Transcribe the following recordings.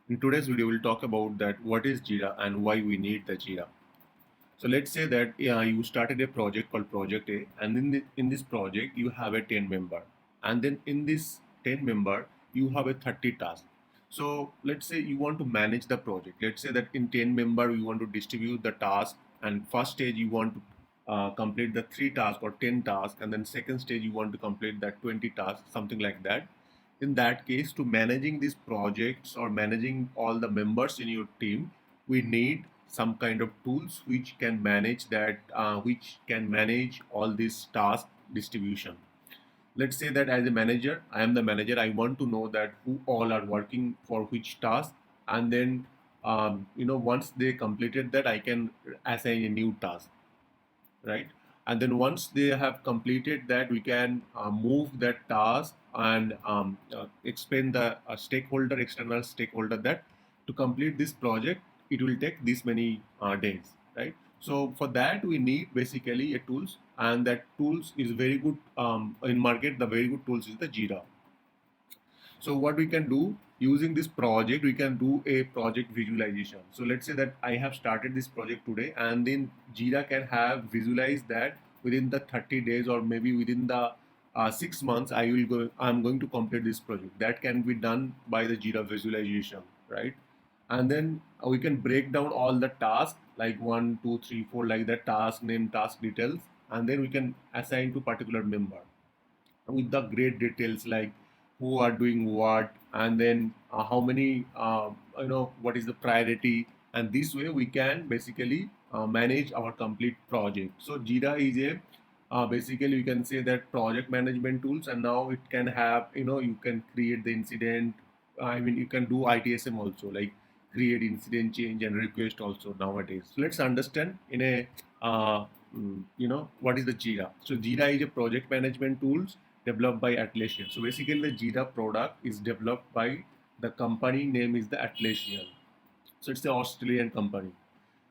In today's video, we'll talk about that what is Jira and why we need the Jira. So let's say that you started a project called Project A, and in this project you have a 10 member, and then in this 10 member you have a 30 task. So let's say you want to manage the project. Let's say that in 10 member you want to distribute the task, and first stage you want to complete the 3 tasks or 10 tasks, and then second stage you want to complete that 20 tasks, something like that. In that case, to managing these projects or managing all the members in your team, we need some kind of tools which can manage that, which can manage all this task distribution. Let's say that as a manager, I am the manager, I want to know that who all are working for which task, and then once they completed that, I can assign a new task, right? And then once they have completed that, we can move that task and explain the external stakeholder, that to complete this project, it will take this many days, right? So for that, we need basically a tools, and that tools is very good in market. The very good tools is the Jira. So what we can do using this project, we can do a project visualization. So let's say that I have started this project today, and then Jira can have visualize that within the 30 days or maybe within the 6 months, I'm going to complete this project. That can be done by the Jira visualization, right? And then we can break down all the tasks like 1, 2, 3, 4, like the task name, task details, and then we can assign to particular member with the great details like who are doing what, and then how many what is the priority, and this way we can basically manage our complete project. So Jira is a basically, you can say that project management tools, and now it can have, you can create the incident. I mean, you can do ITSM also, like create incident, change and request also nowadays. So let's understand in a what is the Jira. So Jira is a project management tools developed by Atlassian. So basically, the Jira product is developed by the company name is the Atlassian. So it's the Australian company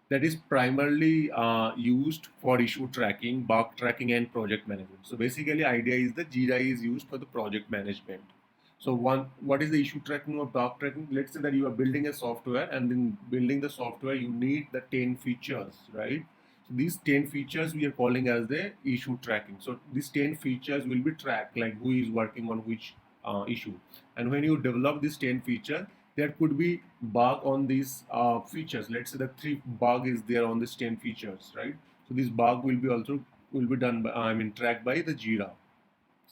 that is primarily used for issue tracking, bug tracking, and project management. So basically, idea is that Jira is used for the project management. So what is the issue tracking or bug tracking? Let's say that you are building a software, and then building the software, you need the 10 features, right? So these 10 features we are calling as the issue tracking. So these 10 features will be tracked, like who is working on which issue. And when you develop these 10 features, there could be bug on these features. Let's say the 3 bug is there on this 10 features, right? So this bug will be done by, tracked by the Jira.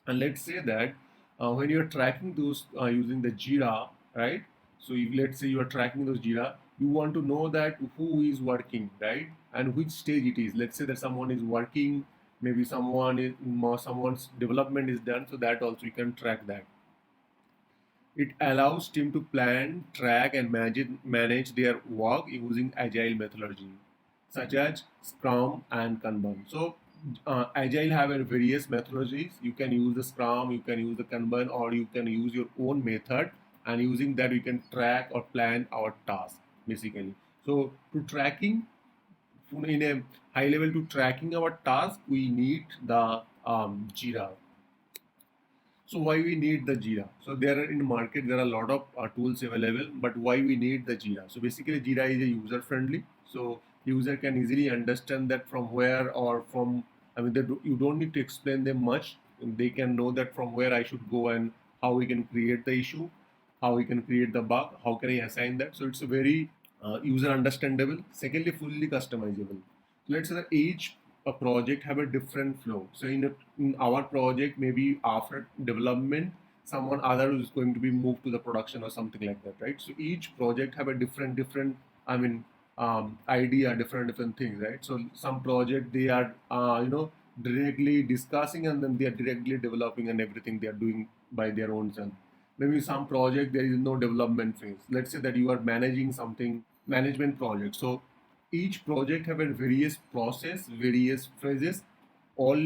And let's say that when you're tracking those using the Jira, right? So if let's say you are tracking those Jira, you want to know that who is working, right? And which stage it is. Let's say that someone is working, maybe someone's development is done, so that also you can track that. It allows team to plan, track, and manage their work using agile methodology, such as Scrum and Kanban. So, agile have various methodologies. You can use the Scrum, you can use the Kanban, or you can use your own method. And using that, we can track or plan our task basically. So, to tracking in a high level, to tracking our task, we need the Jira. So why we need the Jira? So there are in the market, there are a lot of tools available, but why we need the Jira? So basically Jira is a user friendly. So user can easily understand that from where or from, you don't need to explain them much. They can know that from where I should go and how we can create the issue, how we can create the bug, how can I assign that. So it's a very user understandable. Secondly, fully customizable. So let's say that each a project have a different flow. So in our project, maybe after development, someone other is going to be moved to the production or something like that, right? So each project have a different idea, different things, right? So some project they are directly discussing, and then they are directly developing, and everything they are doing by their own self. Maybe some project there is no development phase. Let's say that you are managing something management project. So each project have a various process, various phases, all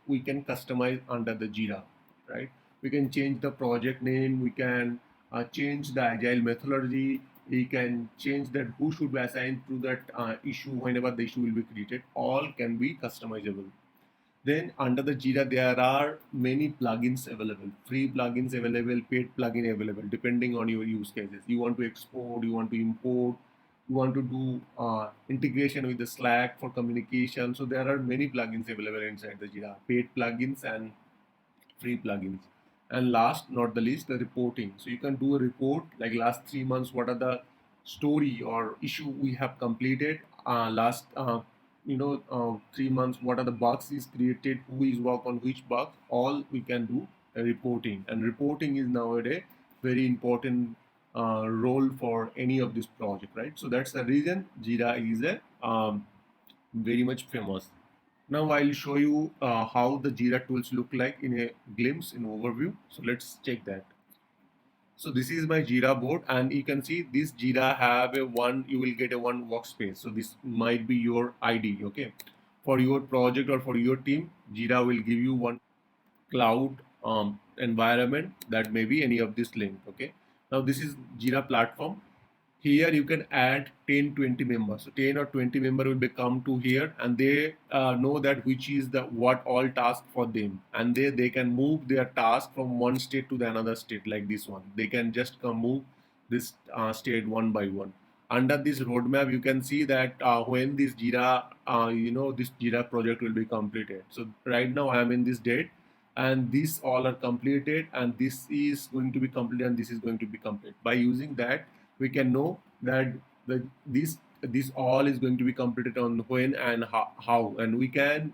we can customize under the Jira, right? We can change the project name, we can change the agile methodology, we can change that who should be assigned to that issue whenever the issue will be created. All can be customizable. Then under the Jira, there are many plugins available, free plugins available, paid plugin available, depending on your use cases. You want to export, you want to import, you want to do integration with the Slack for communication. So there are many plugins available inside the Jira, paid plugins and free plugins. And last not the least, the reporting. So you can do a report like last 3 months, what are the story or issue we have completed last 3 months, what are the bugs is created, who is work on which bug, all we can do a reporting. And reporting is nowadays very important role for any of this project, right? So that's the reason Jira is a very much famous. Now I'll show you how the Jira tools look like in a glimpse, in overview. So let's check that. So this is my Jira board, and you can see this Jira have a one, you will get a one workspace. So this might be your ID, okay? For your project or for your team, Jira will give you one cloud environment that may be any of this link, okay? Now this is Jira platform. Here you can add 10 20 members, so 10 or 20 member will become to here, and they know that which is the what all task for them, and they can move their task from one state to the another state. Like this one, they can just move this state one by one. Under this roadmap you can see that when this Jira this Jira project will be completed. So right now I am in this date, and these all are completed, and this is going to be completed, and this is going to be complete. By using that, we can know that this all is going to be completed on when and how, and we can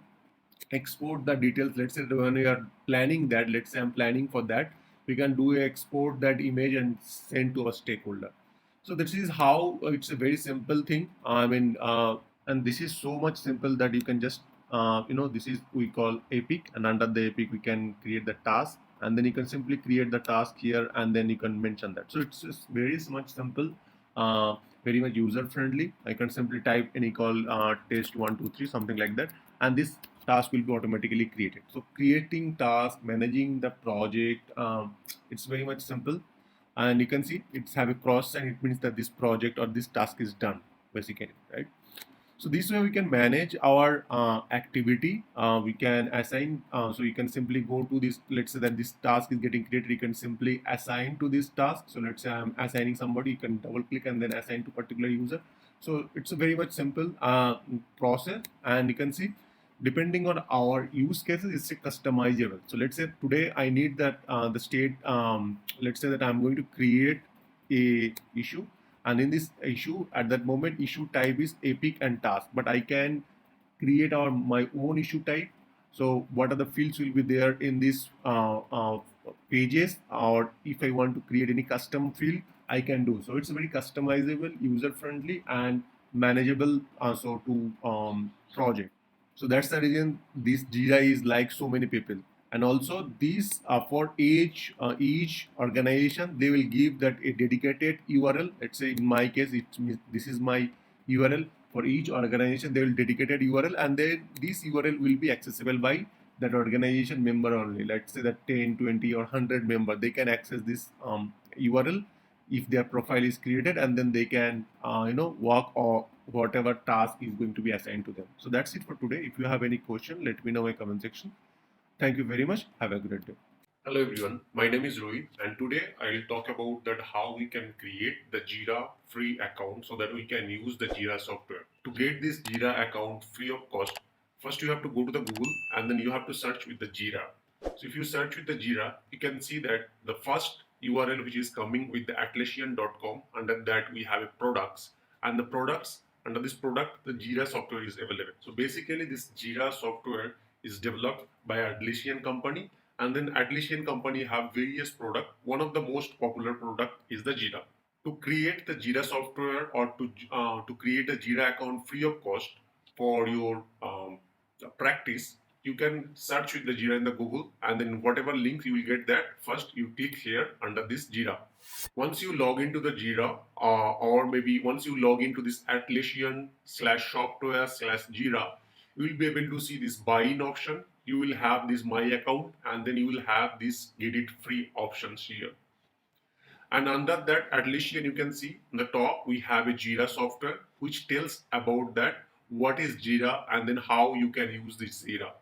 export the details. Let's say when we are planning that, let's say I'm planning for that, we can do export that image and send to a stakeholder. So this is how it's a very simple thing. And this is so much simple that you can just this is we call epic, and under the epic we can create the task, and then you can simply create the task here, and then you can mention that. So it's just very much simple, very much user friendly. I can simply type any call test 1 2 3 something like that, and this task will be automatically created. So creating task, managing the project, it's very much simple. And you can see it's have a cross sign, it means that this project or this task is done basically, right? So this way we can manage our activity. We can assign, so you can simply go to this, let's say that this task is getting created, you can simply assign to this task. So let's say I'm assigning somebody, you can double click and then assign to particular user. So it's a very much simple process, and you can see depending on our use cases, it's a customizable. So let's say today I need that the state, let's say that I'm going to create a issue, and in this issue at that moment issue type is epic and task, but I can create my own issue type. So what are the fields will be there in this pages, or if I want to create any custom field, I can do. So it's very customizable, user friendly, and manageable also to project. So that's the reason this Jira is like so many people. And also these for each organization, they will give that a dedicated URL. Let's say in my case, this is my URL. For each organization, they will dedicated URL, and then this URL will be accessible by that organization member only. Let's say that 10 20 or 100 member, they can access this URL if their profile is created, and then they can work or whatever task is going to be assigned to them. So that's it for today. If you have any question, let me know in comment section. Thank you very much. Have a great day. Hello everyone, my name is Rohit, and today I will talk about that how we can create the Jira free account so that we can use the Jira software. To get this Jira account free of cost, first you have to go to the Google, and then you have to search with the Jira. So if you search with the Jira, you can see that the first URL which is coming with the Atlassian.com, under that we have a products, and the products, under this product the Jira software is available. So basically this Jira software is developed by Atlassian company, and then Atlassian company have various product. One of the most popular product is the Jira. To create the Jira software, or to create a Jira account free of cost for your practice, you can search with the Jira in the Google, and then whatever links you will get that, first you click here under this Jira. Once you log into the Jira, or maybe once you log into this Atlassian/software/Jira, you will be able to see this buy-in option. You will have this my account, and then you will have this get it free options here. And under that Atlassian, you can see on the top we have a Jira software which tells about that what is Jira, and then how you can use this Jira.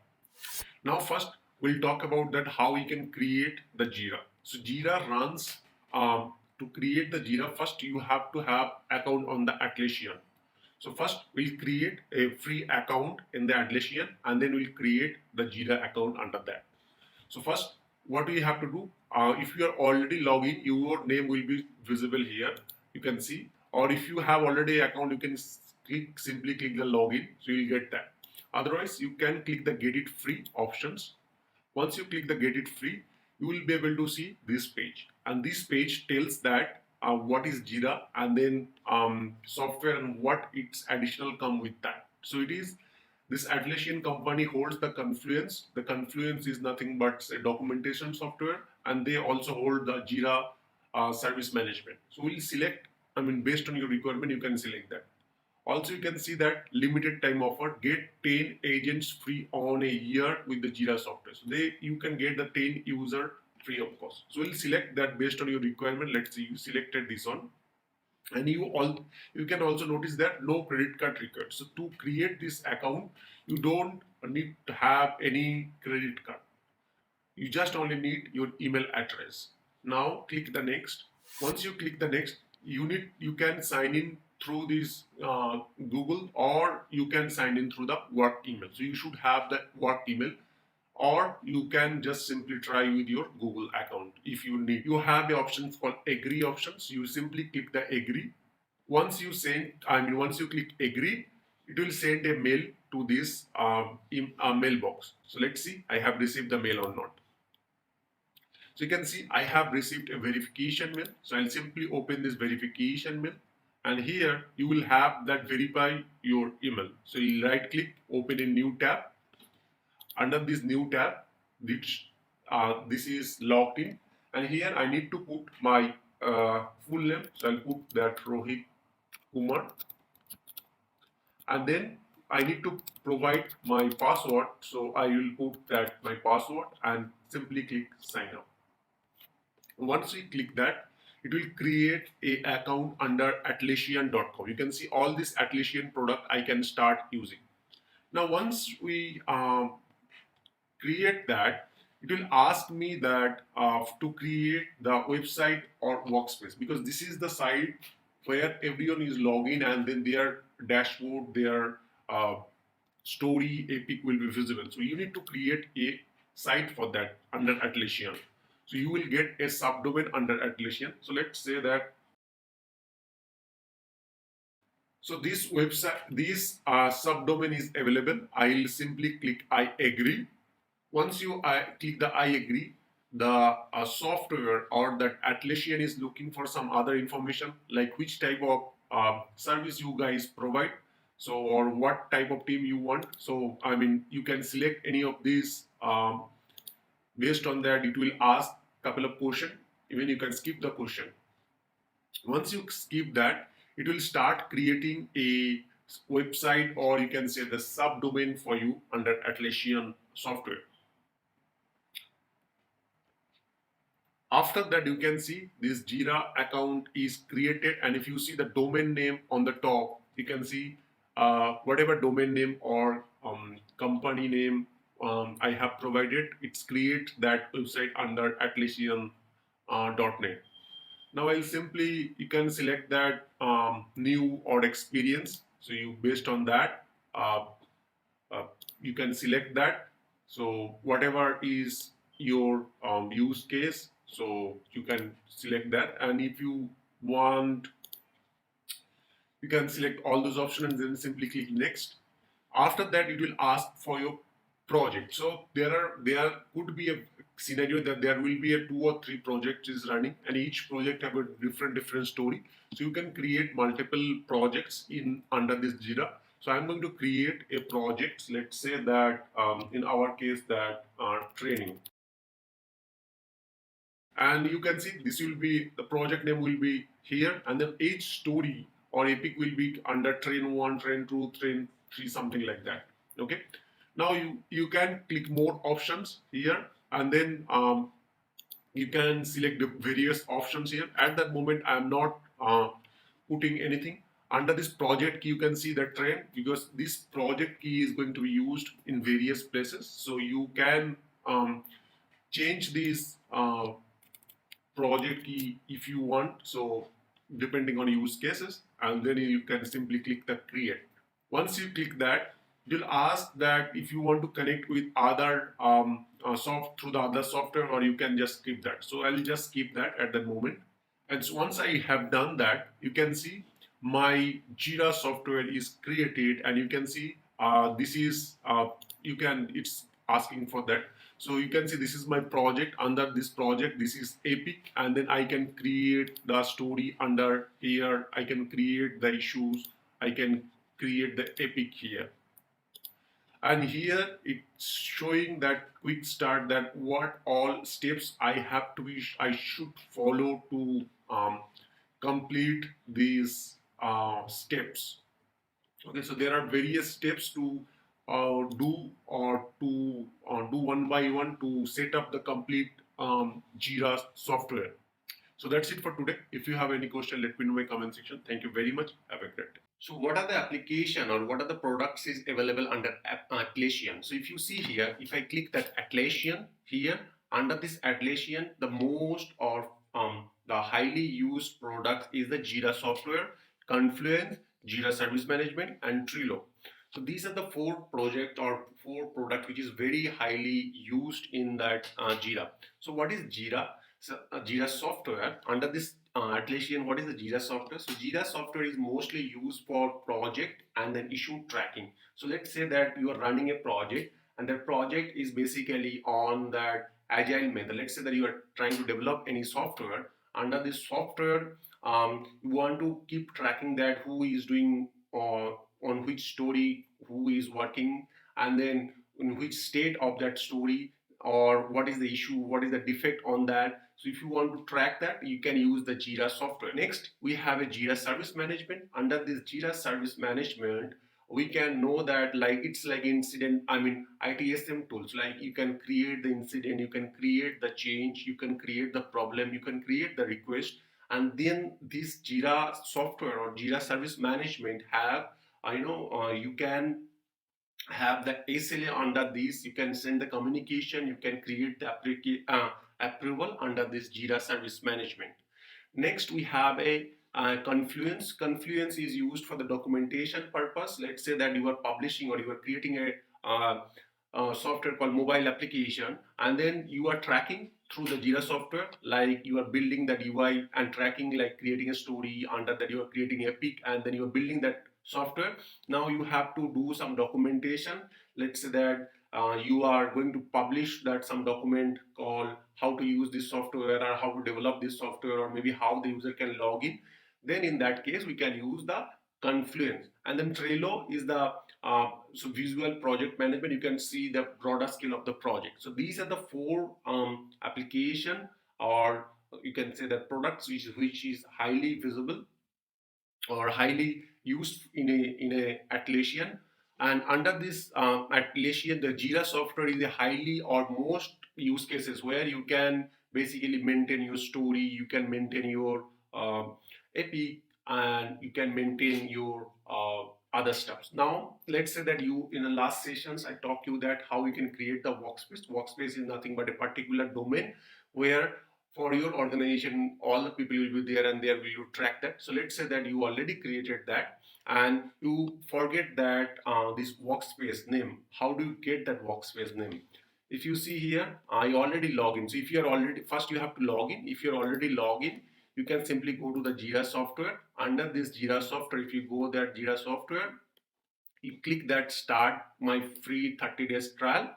Now first we'll talk about that how we can create the Jira. So Jira runs to create the Jira. First you have to have account on the Atlassian. So first we'll create a free account in the Atlassian and then we'll create the Jira account under that. So first what we have to do, if you are already logged in, your name will be visible here. You can see, or if you have already an account, you can simply click the login, so you'll get that. Otherwise, you can click the get it free options. Once you click the get it free, you will be able to see this page, and this page tells that what is Jira and then software and what its additional come with that. So it is this Atlassian company holds the Confluence. The Confluence is nothing but a documentation software, and they also hold the Jira service management. So we'll select, I mean, based on your requirement, you can select that. Also, you can see that limited time offer, get 10 agents free on a year with the Jira software. So you can get the 10 user free of cost. So we'll select that based on your requirement. Let's see, you selected this one. And you can also notice that no credit card required. So to create this account, you don't need to have any credit card. You just only need your email address. Now click the next. Once you click the next, you can sign in through this Google, or you can sign in through the work email. So you should have the work email, or you can just simply try with your Google account if you need. You have the options called agree options. You simply click the agree. Once you once you click agree, it will send a mail to this mailbox. So let's see, I have received the mail or not. So you can see I have received a verification mail. So I'll simply open this verification mail, and here you will have that verify your email. So you right click, open a new tab. Under this new tab, this is logged in, and here I need to put my full name. So I'll put that Rohit Kumar, and then I need to provide my password. So I will put that my password and simply click sign up. Once we click that, it will create a account under Atlassian.com. You can see all this Atlassian product I can start using. Now once we create that, it will ask me that to create the website or workspace, because this is the site where everyone is logging and then their dashboard, their story epic will be visible. So you need to create a site for that under Atlassian. So you will get a subdomain under Atlassian. So let's say that, so this website, this subdomain is available. I'll simply click I agree. Once you click the I agree, the software or that Atlassian is looking for some other information, like which type of service you guys provide, so or what type of team you want. So I mean, you can select any of these. Based on that, it will ask a couple of questions. Even you can skip the question. Once you skip that, it will start creating a website, or you can say the subdomain for you under Atlassian software. After that, you can see this Jira account is created, and if you see the domain name on the top, you can see whatever domain name or company name I have provided, it's create that website under Atlassian.net. Now I'll simply, you can select that new or experience. So you, based on that, you can select that. So whatever is your use case, so you can select that. And if you want, you can select all those options and then simply click next. After that, it will ask for your project. So there could be a scenario that there will be a 2 or 3 projects is running, and each project have a different story. So you can create multiple projects in under this Jira. So I'm going to create a project. Let's say that in our case that training, and you can see this will be the project name will be here, and then each story or epic will be under train 1, train 2, train 3, something like that. Okay. Now you can click more options here, and then you can select the various options here. At that moment, I am not putting anything. Under this project key, you can see the trend because this project key is going to be used in various places. So you can change this project key if you want. So depending on use cases, and then you can simply click the create. Once you click that, it will ask that if you want to connect with other through the other software, or you can just skip that. So I'll just skip that at the moment. And so once I have done that, you can see my Jira software is created, and you can see this is it's asking for that. So you can see this is my project. Under this project, this is Epic, and then I can create the story under here. I can create the issues. I can create the Epic here. And here it's showing that quick start, that what all steps I should follow to complete these steps. Okay, so there are various steps to do one by one to set up the complete Jira software. So that's it for today. If you have any question, let me know in my comment section. Thank you very much. Have a great day. So what are the application or what are the products is available under Atlassian? So if you see here, if I click that Atlassian here, under this Atlassian, the most or the highly used product is the Jira software, Confluence, Jira Service Management, and Trello. So these are the four project or four product which is very highly used in that Jira. So what is Jira? So Jira software under this Atlassian, what is the Jira software? So Jira software is mostly used for project and then issue tracking. So let's say that you are running a project and that project is basically on that agile method. Let's say that you are trying to develop any software. Under this software, you want to keep tracking that who is doing on which story, who is working, and then in which state of that story, or what is the issue, what is the defect on that. So if you want to track that, you can use the Jira software. Next, we have a Jira Service Management. Under this Jira Service Management, we can know that like it's like incident, ITSM tools. Like you can create the incident, you can create the change, you can create the problem, you can create the request, and then this Jira software or Jira Service Management have, you can have the SLA under this. You can send the communication, you can create the approval under this Jira Service Management. Next, we have a Confluence. Confluence is used for the documentation purpose. Let's say that you are publishing or you are creating a software called mobile application, and then you are tracking through the Jira software, like you are building that UI and tracking, like creating a story under that, you are creating Epic, and then you are building that software. Now you have to do some documentation. Let's say that you are going to publish that some document called how to use this software or how to develop this software, or maybe how the user can log in. Then in that case, we can use the Confluence. And then Trello is the visual project management. You can see the broader scale of the project. So these are the four application, or you can say that products which is highly visible or highly used in a Atlassian. And under this Atlassian, the Jira software is a highly or most use cases where you can basically maintain your story, you can maintain your Epic, and you can maintain your other stuff. Now, let's say that you in the last sessions I talked you that how you can create the workspace. Workspace is nothing but a particular domain where for your organization all the people will be there, and there will you track that. So let's say that you already created that and you forget that this workspace name. How do you get that workspace name? If you see here, I already log in. So if you're already, first you have to log in. If you're already logged in, you can simply go to the Jira software. Under this Jira software, if you go there Jira software, you click that start my free 30 days trial.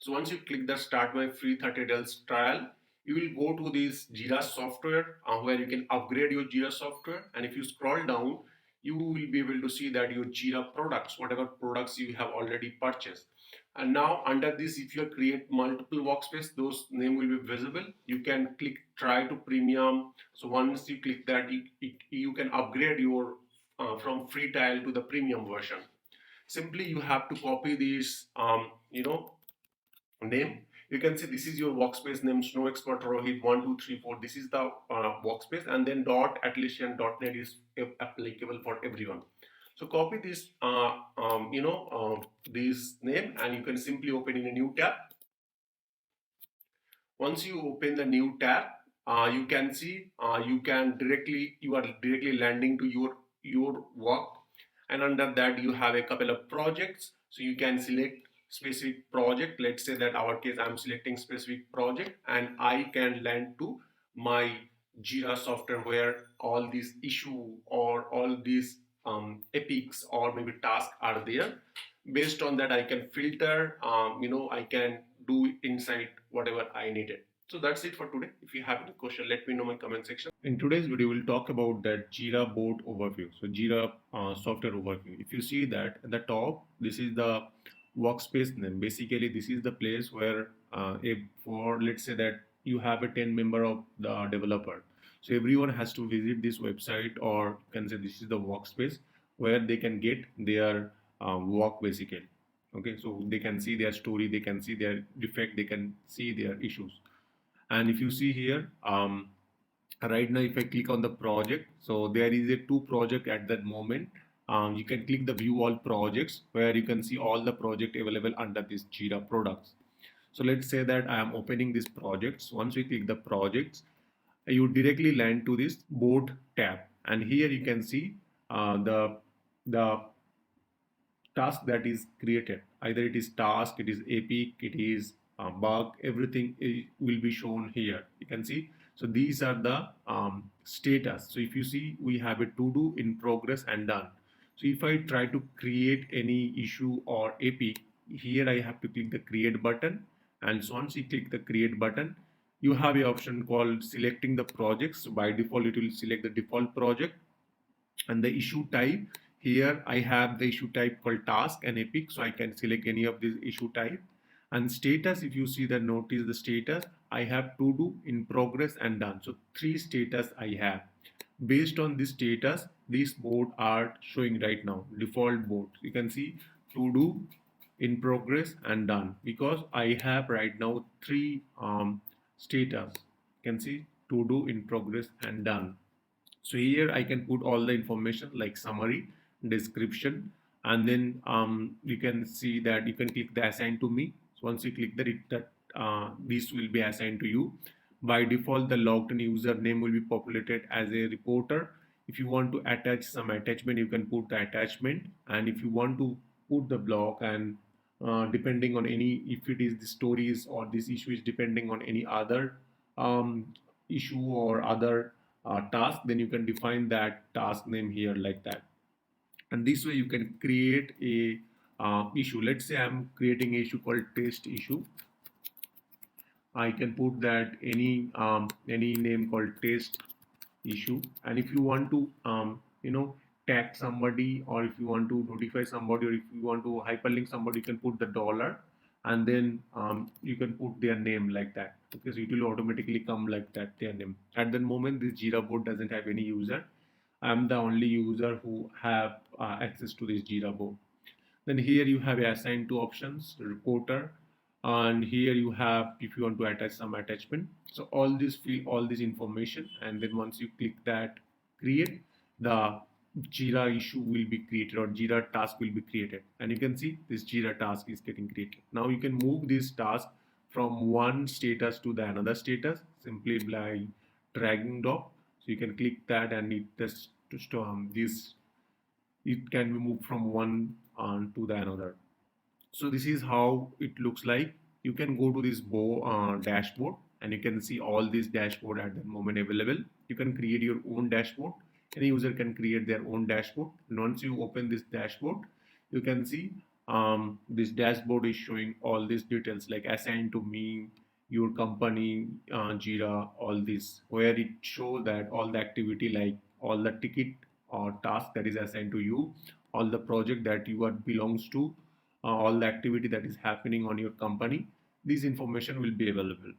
So once you click the start my free 30 days trial, you will go to this Jira software where you can upgrade your Jira software. And if you scroll down, you will be able to see that your Jira products, whatever products you have already purchased. And now under this, if you create multiple workspace, those name will be visible. You can click try to premium. So once you click that, you can upgrade your from free trial to the premium version. Simply you have to copy this name. You can see this is your workspace name, snowexpert Rohit 1234. This is the workspace, and then .atlassian.net is applicable for everyone. So copy this, this name, and you can simply open in a new tab. Once you open the new tab, you can see you are directly landing to your work, and under that you have a couple of projects. So you can select specific project. Let's say that our case I'm selecting specific project, and I can land to my Jira software where all these issue or all these epics or maybe tasks are there. Based on that I can filter, I can do inside whatever I needed. So that's it for today. If you have any question, let me know in my comment section. In today's video, we'll talk about that Jira board overview. So Jira software overview. If you see that at the top, this is the workspace name. Basically, this is the place where for let's say that you have a 10 member of the developer. So everyone has to visit this website, or you can say this is the workspace where they can get their work basically. Okay, so they can see their story, they can see their defect, they can see their issues. And if you see here, right now if I click on the project, so there is a two project at that moment. You can click the view all projects where you can see all the project available under this Jira products. So let's say that I am opening these projects. Once we click the projects, you directly land to this board tab, and here you can see the task that is created. Either it is task, it is epic, it is bug, everything will be shown here. You can see. So these are the status. So if you see, we have a to do, in progress, and done. So if I try to create any issue or epic, here I have to click the create button, and so once you click the create button, you have a option called selecting the projects. So by default it will select the default project, and the issue type, here I have the issue type called task and epic, so I can select any of these issue type. And status, if you see the notice the status, I have to do, in progress, and done. So three status I have. Based on this status, these board are showing right now, default board. You can see to do, in progress, and done, because I have right now three status. You can see to do, in progress, and done. So here I can put all the information like summary, description, and then you can see that you can click the assign to me. So once you click that, this will be assigned to you. By default, the logged in username will be populated as a reporter. If you want to attach some attachment, you can put the attachment, and if you want to put the block, and depending on any, if it is the stories or this issue is depending on any other issue or other task, then you can define that task name here like that. And this way you can create a issue. Let's say I'm creating an issue called test issue. I can put that any name called test issue. And if you want to tag somebody, or if you want to notify somebody, or if you want to hyperlink somebody, you can put the dollar, and then you can put their name like that. Okay, so it will automatically come like that, their name. At the moment this Jira board doesn't have any user. I'm the only user who have access to this Jira board. Then here you have assigned two options, reporter, and here you have if you want to attach some attachment. So all this fill all this information, and then once you click that create, the Jira issue will be created, or Jira task will be created, and you can see this Jira task is getting created. Now you can move this task from one status to the another status simply by dragging drop. So you can click that, and it just this it can be moved from one to the another. So this is how it looks like. You can go to this dashboard, and you can see all this dashboard at the moment available. You can create your own dashboard. Any user can create their own dashboard. And once you open this dashboard, you can see this dashboard is showing all these details like assigned to me, your company, Jira, all this, where it shows that all the activity, like all the ticket or task that is assigned to you, all the project that you are belongs to, all the activity that is happening on your company. This information will be available.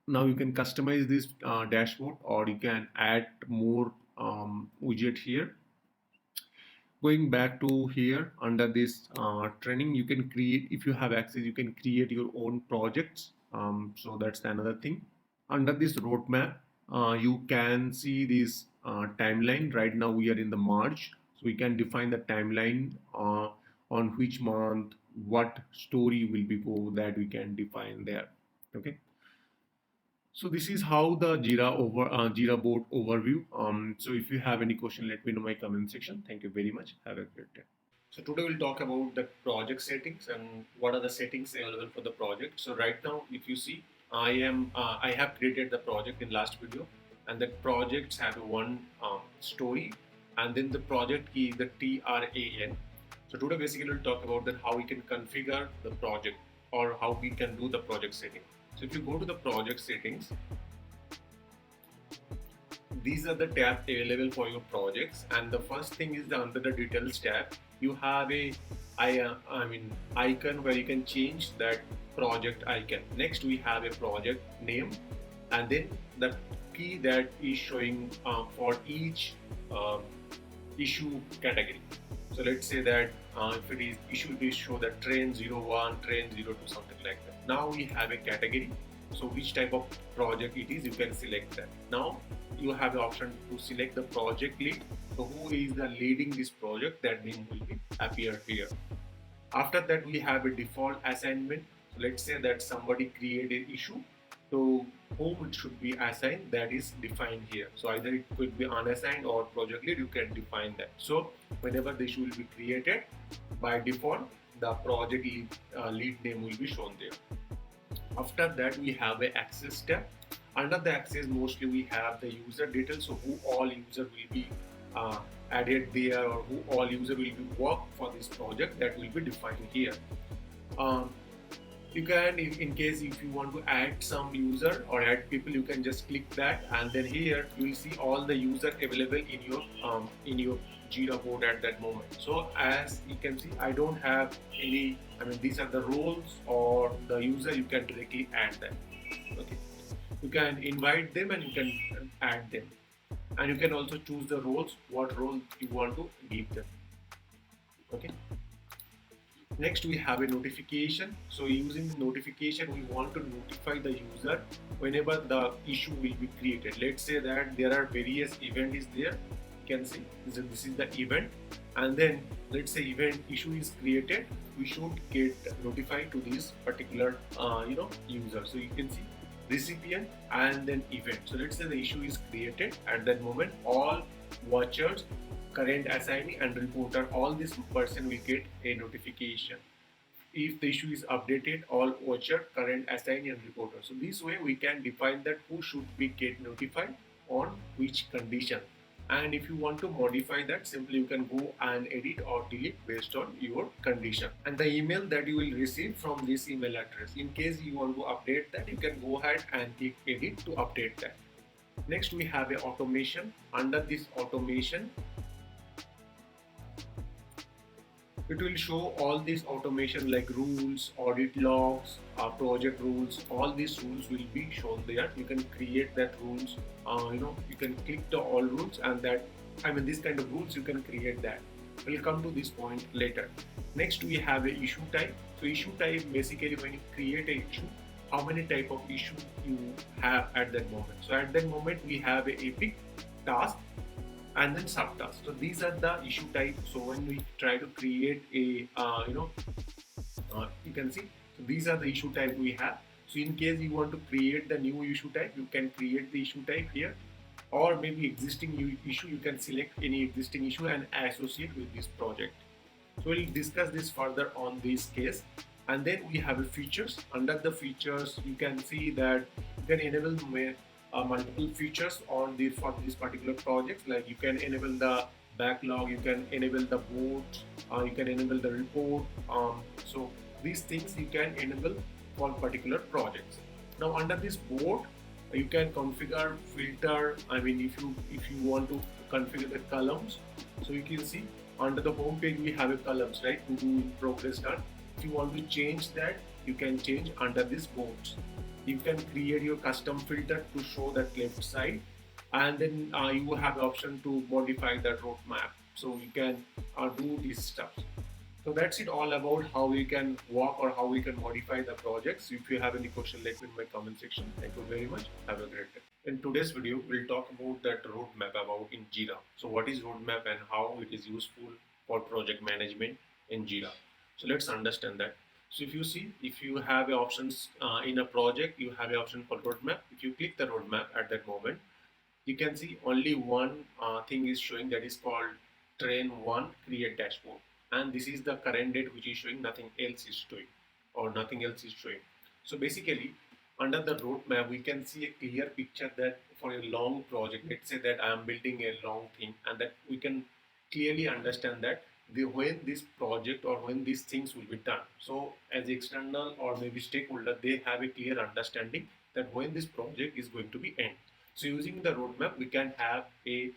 Now you can customize this dashboard, or you can add more widget here. Going back to here under this training, you can create, if you have access, you can create your own projects. So that's another thing. Under this roadmap, you can see this timeline. Right now we are in the March, so we can define the timeline on which month what story will be go, that we can define there. Okay. So this is how the Jira board overview. So if you have any question, let me know in my comment section. Thank you very much. Have a great day. So today we'll talk about the project settings and what are the settings available for the project. So right now, if you see, I have created the project in last video, and the projects have one story, and then the project key is the TRAN. So today basically we'll talk about that how we can configure the project or how we can do the project setting. So if you go to the project settings, these are the tabs available for your projects, and the first thing is under the details tab you have a icon where you can change that project icon. Next we have a project name, and then the key that is showing for each issue category. So let's say that if it is issue, it will show that train 01, train 02, something like that. Now we have a category, so which type of project it is, you can select that. Now you have the option to select the project lead. So who is the leading this project, that name will be appear here. After that we have a default assignment. So let's say that somebody created issue, so whom it should be assigned, that is defined here. So either it could be unassigned or project lead, you can define that. So whenever the issue will be created, by default the project lead name will be shown there. After that we have a access tab. Under the access, mostly we have the user details, so who all user will be added there, or who all user will be work for this project, that will be defined here. You can, in case if you want to add some user or add people, you can just click that, and then here you will see all the user available in your Jira board at that moment. So as you can see, I don't have any, these are the roles or the user, you can directly add them. Okay, you can invite them and you can add them, and you can also choose the roles, what role you want to give them. Okay. Next we have a notification. So using the notification, we want to notify the user whenever the issue will be created. Let's say that there are various event is there. You can see this is the event, and then let's say event issue is created, we should get notified to this particular user. So you can see recipient and then event. So let's say the issue is created at that moment, all watchers, current assignee and reporter, all this person will get a notification. If the issue is updated, all watcher, current assignee and reporter. So this way we can define that who should be get notified on which condition. And if you want to modify that, simply you can go and edit or delete based on your condition. And the email that you will receive from this email address, in case you want to update that, you can go ahead and click edit to update that. Next we have a automation. Under this automation, it will show all these automation like rules, audit logs, project rules. All these rules will be shown there. You can create that rules. You can click the all rules, and that this kind of rules you can create that. We'll come to this point later. Next we have a issue type. So issue type, basically when you create a issue, how many type of issue you have at that moment. So at that moment we have a epic, task, and then subtask. So these are the issue type. So when we try to create a you can see, so these are the issue type we have. So in case you want to create the new issue type, you can create the issue type here, or maybe existing issue, you can select any existing issue and associate with this project. So we'll discuss this further on this case. And then we have a features. Under the features, you can see that you can enable multiple features on this for this particular project. Like you can enable the backlog, you can enable the boards, you can enable the report. So these things you can enable for particular projects. Now under this board, you can configure filter. If you want to configure the columns, so you can see under the home page we have a columns, right? To do in progress done. If you want to change that, you can change under this boards. You can create your custom filter to show that left side, and then you have the option to modify that roadmap. So you can do these stuff. So that's it all about how we can work or how we can modify the projects. If you have any question, let me know in my comment section. Thank you very much. Have a great day. In today's video, we'll talk about that roadmap about in Jira. So what is roadmap and how it is useful for project management in Jira. So let's understand that. So if you see, if you have options in a project, you have an option for roadmap. If you click the roadmap at that moment, you can see only one thing is showing, that is called train 1 create dashboard, and this is the current date which is showing, nothing else is showing or nothing else is showing. So basically under the roadmap we can see a clear picture that for a long project, let's say that I am building a long thing, and that we can clearly understand that when this project or when these things will be done. So as external or maybe stakeholder, they have a clear understanding that when this project is going to be end. So using the roadmap, we can have a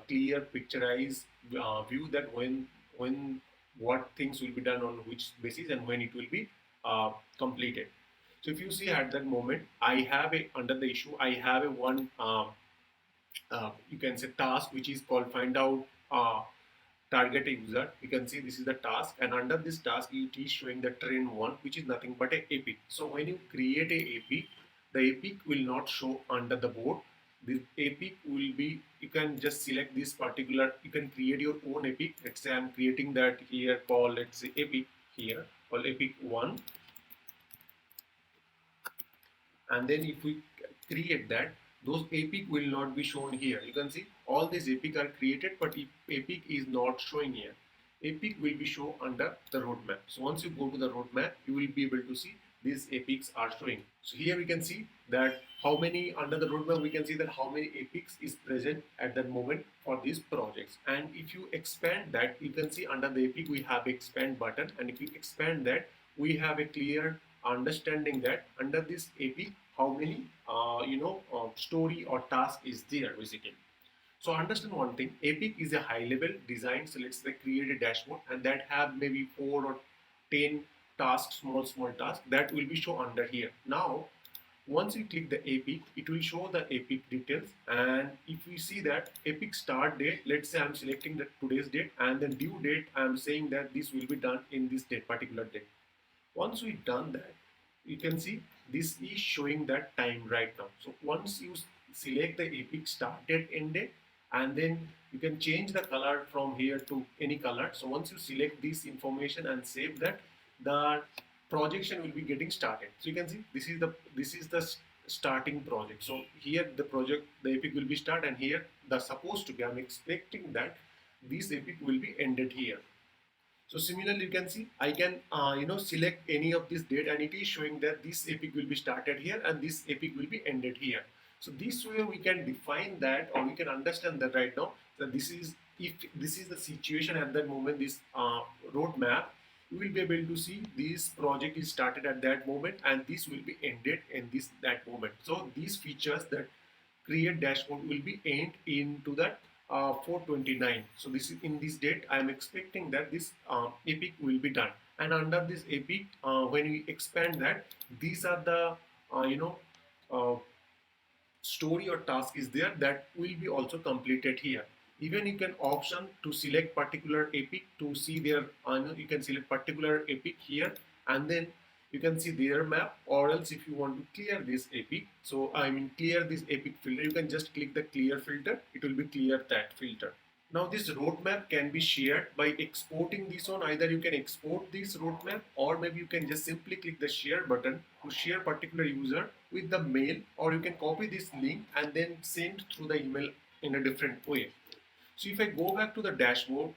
clear picturized view that when what things will be done on which basis and when it will be completed. So if you see at that moment, I have a under the issue, I have a one you can say task which is called find out target a user. You can see this is the task, and under this task it is showing the train 1, which is nothing but a epic. So when you create a epic, the epic will not show under the board. This epic will be, you can just select this particular, you can create your own epic. Let's say I'm creating that here, call, let's say epic here, call epic 1, and then if we create that, those epic will not be shown here. You can see all these epic are created, but if epic is not showing here, epic will be shown under the roadmap. So once you go to the roadmap, you will be able to see these epics are showing. So here we can see that how many under the roadmap, we can see that how many epics is present at that moment for these projects. And if you expand that, you can see under the epic we have expand button, and if you expand that, we have a clear understanding that under this epic how many story or task is there basically. So understand one thing, epic is a high level design. So let's say create a dashboard and that have maybe 4 or 10 tasks, small tasks that will be shown under here. Now once you click the epic, it will show the epic details, and if we see that epic start date, let's say I'm selecting the today's date, and then due date I'm saying that this will be done in this date, particular date. Once we done that, you can see this is showing that time right now. So once you select the epic start date, end date, and then you can change the color from here to any color. So once you select this information and save that, the projection will be getting started. So you can see this is the starting project. So here the project, the epic will be start, and here the supposed to be, I'm expecting that this epic will be ended here. So similarly, you can see I can select any of this date, and it is showing that this epic will be started here and this epic will be ended here. So this way we can define that, or we can understand that right now, that this is, if this is the situation at that moment, this roadmap, we will be able to see this project is started at that moment and this will be ended in that moment. So these features that create dashboard will be end into that 429. So this is in this date I am expecting that this epic will be done, and under this epic when we expand that, these are the uh, story or task is there that will be also completed here. Even you can option to select particular epic to see their you can select particular epic here, and then you can see their map, or else if you want to clear this epic, so I mean clear this epic filter, you can just click the clear filter, it will be clear that filter. Now this roadmap can be shared by exporting this on. Either you can export this roadmap, or maybe you can just simply click the share button to share particular user with the mail, or you can copy this link and then send through the email in a different way. So if I go back to the dashboard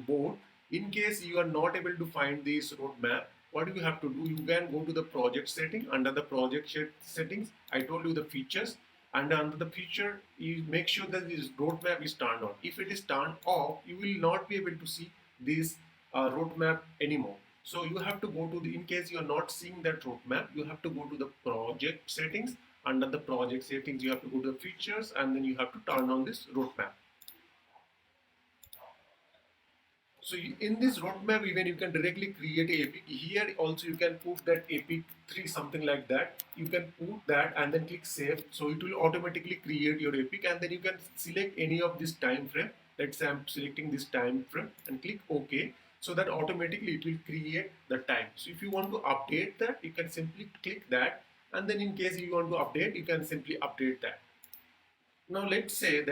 board, in case you are not able to find this roadmap, what you have to do, you can go to the project setting. Under the project settings, I told you the features, and under the feature, you make sure that this roadmap is turned on. If it is turned off, you will not be able to see this roadmap anymore. So you have to go to the, in case you are not seeing that roadmap, you have to go to the project settings. Under the project settings, you have to go to the features, and then you have to turn on this roadmap. So in this roadmap, even you can directly create a epic. Here also you can put that epic 3, something like that. You can put that and then click save. So it will automatically create your epic, and then you can select any of this time frame. Let's say I'm selecting this time frame and click OK. so that automatically it will create the time. So if you want to update that, you can simply click that, and then in case you want to update, you can simply update that. Now let's say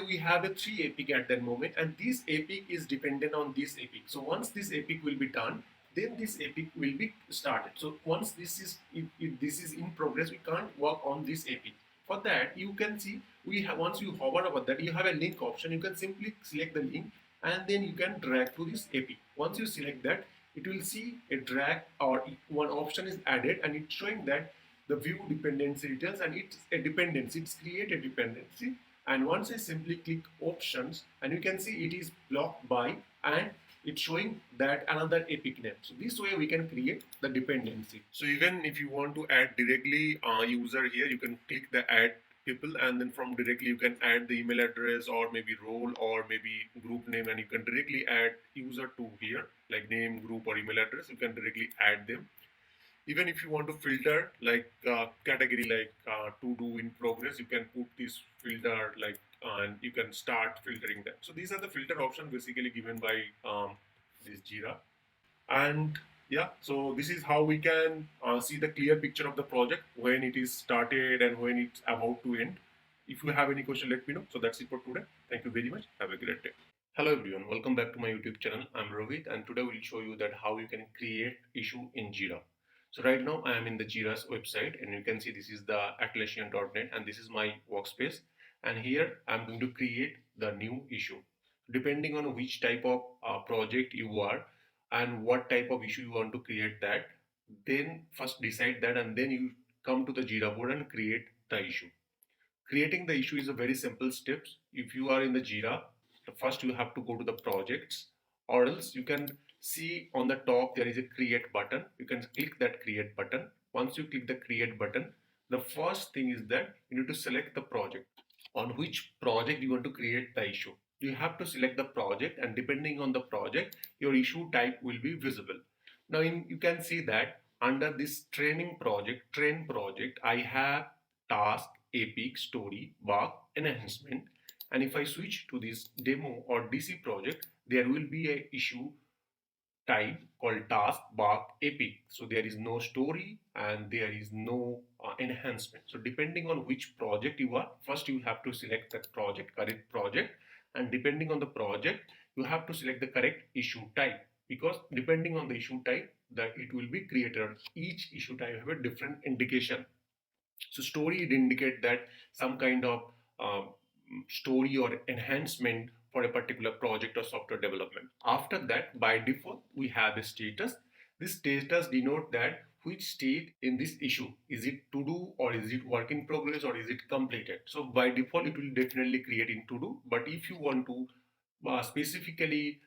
we have a three epic at that moment, and this epic is dependent on this epic. So once this epic will be done, then this epic will be started. So once this is, if this is in progress, we can't work on this epic. For that, you can see, we have, once you hover over that, you have a link option. You can simply select the link, and then you can drag to this epic. Once you select that, it will see a drag, or one option is added, and it's showing that the view dependency details, and it's a dependency, it's create a dependency. And once I simply click options, and you can see it is blocked by, and it's showing that another epic name. So this way we can create the dependency. So even if you want to add directly user here, you can click the add people, and then from directly you can add the email address, or maybe role, or maybe group name, and you can directly add user to here, like name, group, or email address. You can directly add them. Even if you want to filter like category, like to do in progress, you can put this filter, like and you can start filtering them. So these are the filter options basically given by this Jira. And yeah, so this is how we can see the clear picture of the project, when it is started and when it's about to end. If you have any question, let me know. So that's it for today. Thank you very much. Have a great day. Hello everyone, welcome back to my YouTube channel. I'm Rohit, and today we'll show you that how you can create issue in Jira. So right now I am in the Jira's website, and you can see this is the Atlassian.net, and this is my workspace. And here I'm going to create the new issue. Depending on which type of project you are and what type of issue you want to create that, then first decide that, and then you come to the Jira board and create the issue. Creating the issue is a very simple steps. If you are in the Jira, first you have to go to the projects, or else you can see on the top there is a create button. You can click that create button. Once you click the create button, the first thing is that you need to select the project. On which project you want to create the issue. You have to select the project, and depending on the project, your issue type will be visible. Now you can see that under this train project, I have task, epic, story, bug, enhancement. And if I switch to this demo or DC project, there will be a issue type called task, bug, epic. So there is no story and there is no enhancement. So depending on which project you are, first you have to select that project, correct project, and depending on the project, you have to select the correct issue type, because depending on the issue type, that it will be created. Each issue type have a different indication. So story, it indicate that some kind of um, story or enhancement for a particular project or software development. After that, by default, we have a status. This status denote that which state in this issue. Is it to do, or is it work in progress, or is it completed? So by default, it will definitely create in to do. But if you want to specifically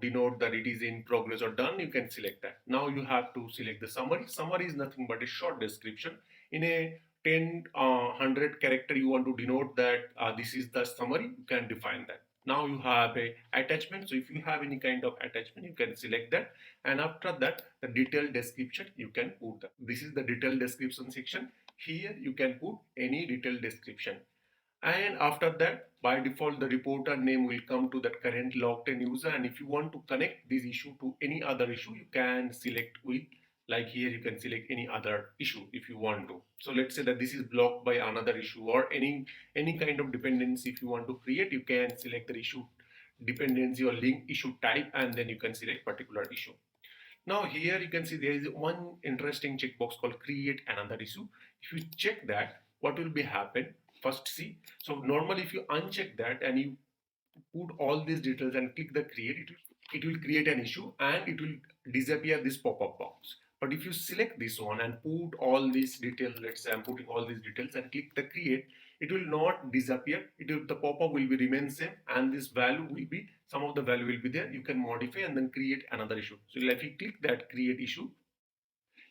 denote that it is in progress or done, you can select that. Now you have to select the summary. Summary is nothing but a short description. In a 10 100 character you want to denote that this is the summary, you can define that. Now you have a attachment. So if you have any kind of attachment, you can select that. And after that, the detailed description, you can put that. This is the detailed description section. Here you can put any detailed description. And after that, by default, the reporter name will come to that current logged in user. And if you want to connect this issue to any other issue, you can select with, like here, you can select any other issue if you want to. So let's say that this is blocked by another issue, or any kind of dependency. If you want to create, you can select the issue dependency or link issue type, and then you can select particular issue. Now here you can see there is one interesting checkbox called create another issue. If you check that, what will be happen? First see, so normally if you uncheck that and you put all these details and click the create, it will create an issue and it will disappear this pop-up box. But if you select this one and put all these details, let's say I'm putting all these details and click the create, it will not disappear. The pop-up will be remain same, and this value will be, some of the value will be there. You can modify and then create another issue. So if you click that create issue,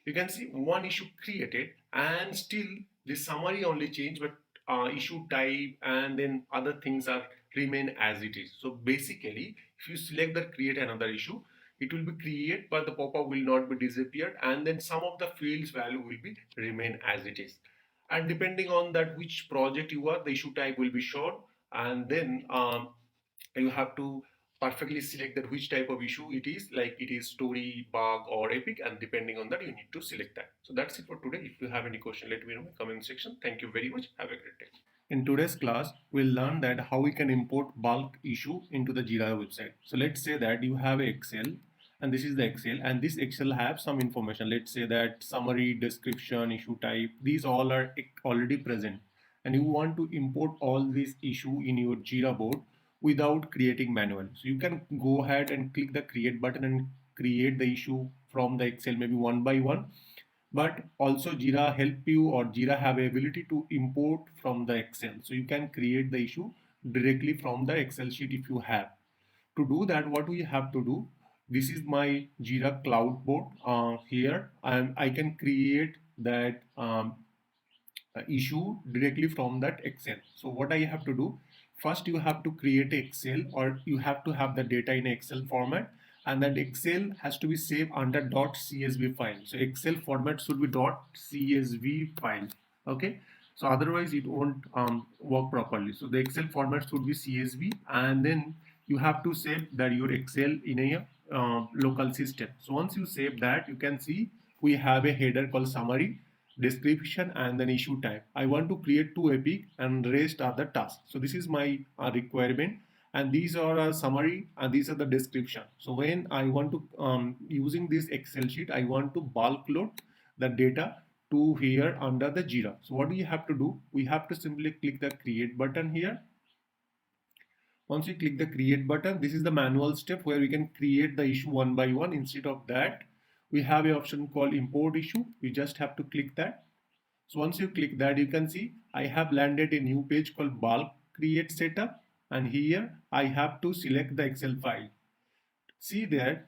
you can see one issue created, and still the summary only changed, but issue type and then other things are remain as it is. So basically, if you select that create another issue, it will be created, but the pop-up will not be disappeared, and then some of the fields value will be remain as it is. And depending on that which project you are, the issue type will be shown, and then you have to perfectly select that which type of issue it is, like it is story, bug, or epic, and depending on that, you need to select that. So that's it for today. If you have any question, let me know in the comment section. Thank you very much. Have a great day. In today's class, we'll learn that how we can import bulk issue into the Jira website. So let's say that you have Excel, and this is the Excel, and this Excel have some information. Let's say that summary, description, issue type, these all are already present, and you want to import all these issue in your Jira board without creating manual. So you can go ahead and click the create button and create the issue from the Excel, maybe one by one. But also Jira help you, or Jira have ability to import from the Excel. So you can create the issue directly from the Excel sheet if you have. To do that, what we have to do, this is my Jira cloud board here, and I can create that issue directly from that Excel. So what I have to do, first you have to create Excel, or you have to have the data in Excel format, and that Excel has to be saved under .csv file. So Excel format should be .csv file. Okay. So otherwise it won't work properly. So the Excel format should be CSV, and then you have to save that your Excel in a local system. So once you save that, you can see we have a header called summary, description, and then issue type. I want to create two epic and rest are the tasks. So this is my requirement, and these are a summary and these are the description. So when I want to using this Excel sheet, I want to bulk load the data to here under the Jira. So what do you have to do? We have to simply click the create button here. Once you click the create button, this is the manual step where we can create the issue one by one. Instead of that, we have an option called import issue. We just have to click that. So once you click that, you can see I have landed a new page called bulk create setup, and here I have to select the Excel file. See there,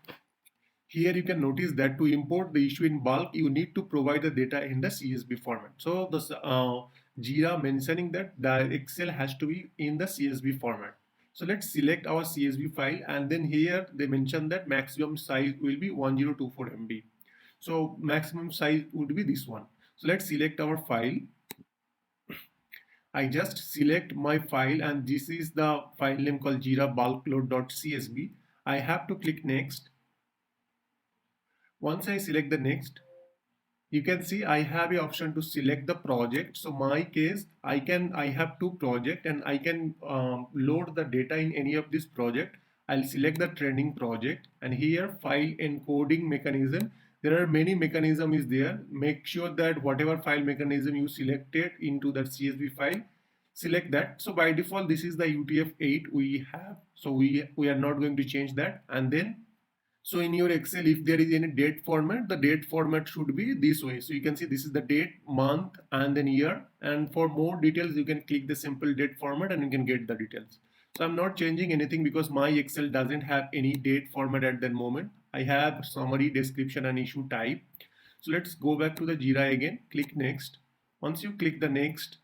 here you can notice that to import the issue in bulk, you need to provide the data in the CSV format. So the Jira mentioning that the Excel has to be in the CSV format. So let's select our CSV file, and then here they mention that maximum size will be 1024 MB. So maximum size would be this one. So let's select our file. I just select my file, and this is the file name called Jira bulkload.csv. I have to click next. Once I select the next, you can see I have an option to select the project. So my case, I have two projects, and I can load the data in any of this project. I'll select the training project, and here file encoding mechanism. There are many mechanism is there. Make sure that whatever file mechanism you selected into that CSV file, select that. So by default, this is the UTF-8 we have. So we are not going to change that. And then, so in your Excel, if there is any date format, the date format should be this way. So you can see this is the date, month, and then year. And for more details, you can click the simple date format and you can get the details. So I'm not changing anything because my Excel doesn't have any date format at the moment. I have summary, description, and issue type. So let's go back to the Jira again. Click next. Once you click the next,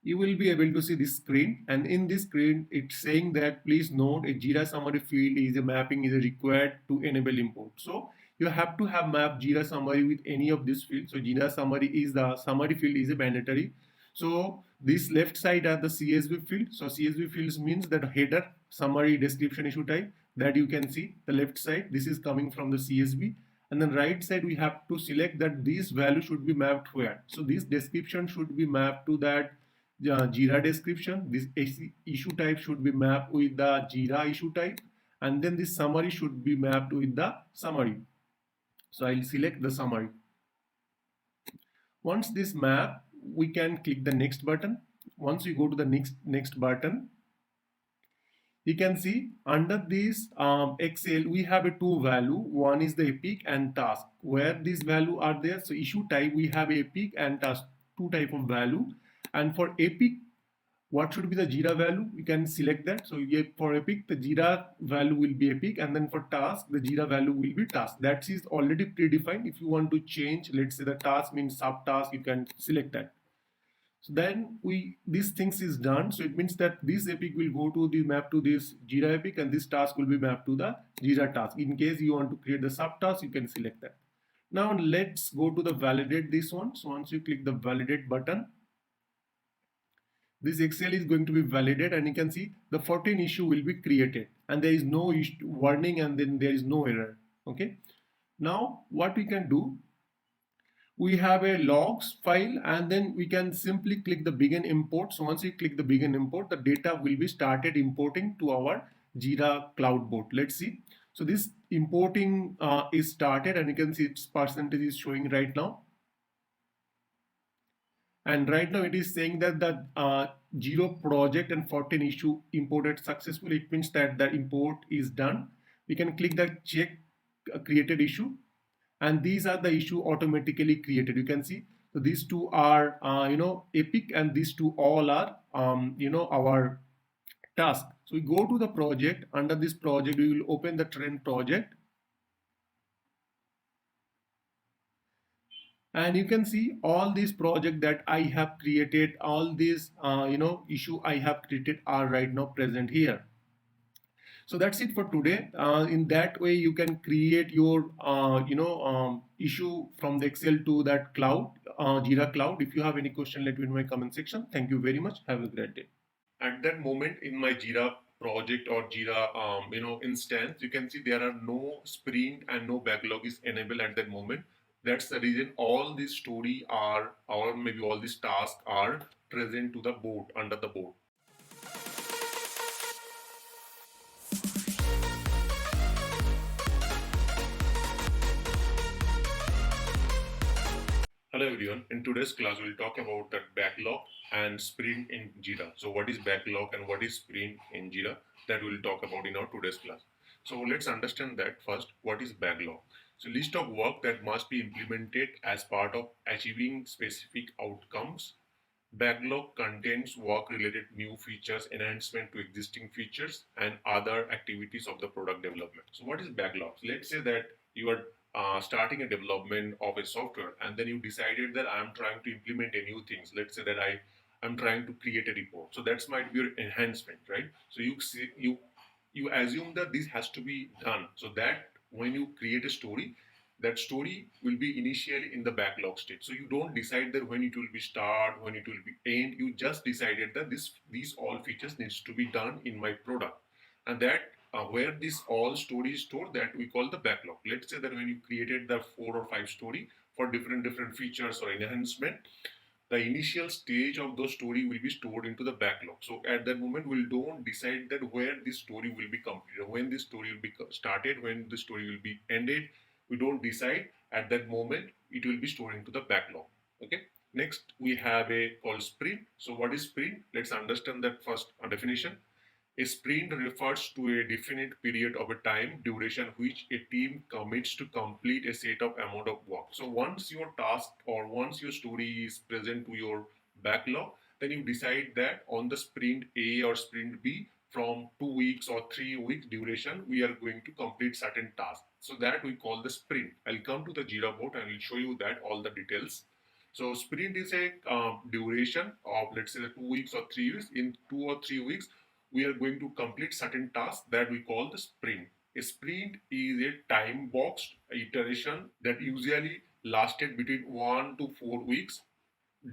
you will be able to see this screen, and in this screen it's saying that please note a Jira summary field is a mapping is required to enable import. So you have to have mapped Jira summary with any of this field. So Jira summary is the summary field is a mandatory. So this left side are the CSV field. So CSV fields means that header, summary, description, issue type, that you can see the left side. This is coming from the CSV. And then right side we have to select that this value should be mapped where. So this description should be mapped to that Jira description. This issue type should be mapped with the Jira issue type, and then this summary should be mapped with the summary. So I'll select the summary. Once this map, we can click the next button. Once we go to the next button, you can see under this Excel we have a two value. One is the epic and task, where these value are there. So issue type we have epic and task, two type of value. And for epic, what should be the Jira value? You can select that. So for epic, the Jira value will be epic, and then for task, the Jira value will be task. That is already predefined. If you want to change, let's say the task means subtask, you can select that. So then these things is done. So it means that this epic will go to the map to this Jira epic, and this task will be mapped to the Jira task. In case you want to create the subtask, you can select that. Now let's go to the validate this one. So once you click the validate button, This Excel is going to be validated, and you can see the 14 issue will be created, and there is no issue warning, and then there is no error. Okay. Now what we can do, we have a logs file, and then we can simply click the begin import. So once you click the begin import, the data will be started importing to our Jira cloud bot. Let's see. So this importing is started, and you can see its percentage is showing right now. And right now it is saying that the 0 project and 14 issue imported successfully. It means that the import is done. We can click the check created issue, and these are the issue automatically created. You can see, so these two are epic, and these two all are our task. So we go to the project. Under this project, we will open the trend project, and you can see all these projects that I have created, all these issue I have created are right now present here. So that's it for today. In that way, you can create your issue from the Excel to that cloud, Jira cloud. If you have any question, let me know in my comment section. Thank you very much. Have a great day. At that moment in my Jira project or Jira instance, you can see there are no sprint and no backlog is enabled at that moment. That's the reason all these story are, or maybe all these tasks are present to the board, under the board. Hello everyone. In today's class, we'll talk about the backlog and sprint in Jira. So what is backlog and what is sprint in Jira? That we'll talk about in our today's class. So let's understand that first. What is backlog? So list of work that must be implemented as part of achieving specific outcomes. Backlog contains work-related new features, enhancement to existing features, and other activities of the product development. So what is backlog? So let's say that you are starting a development of a software, and then you decided that I'm trying to implement a new things. Let's say that I'm trying to create a report. So that's might be your enhancement, right? So you assume that this has to be done. So that when you create a story, that story will be initially in the backlog state. So you don't decide that when it will be start, when it will be end. You just decided that these all features needs to be done in my product, and that where this all story is stored, that we call the backlog. Let's say that when you created the 4 or 5 story for different features or enhancement, the initial stage of those story will be stored into the backlog. So at that moment, we don't decide that where this story will be completed, when this story will be started, when the story will be ended. We don't decide at that moment. It will be stored into the backlog. Okay. Next, we have a called sprint. So what is sprint? Let's understand that first definition. A sprint refers to a definite period of a time duration which a team commits to complete a set of amount of work. So once your task or once your story is present to your backlog, then you decide that on the sprint A or sprint B, from 2 weeks or 3 weeks duration, we are going to complete certain tasks. So that we call the sprint. I'll come to the Jira board and I'll show you that all the details. So sprint is a duration of, let's say, 2 weeks or 3 weeks. In 2 or 3 weeks, we are going to complete certain tasks that we call the sprint. A sprint is a time boxed iteration that usually lasted between 1 to 4 weeks,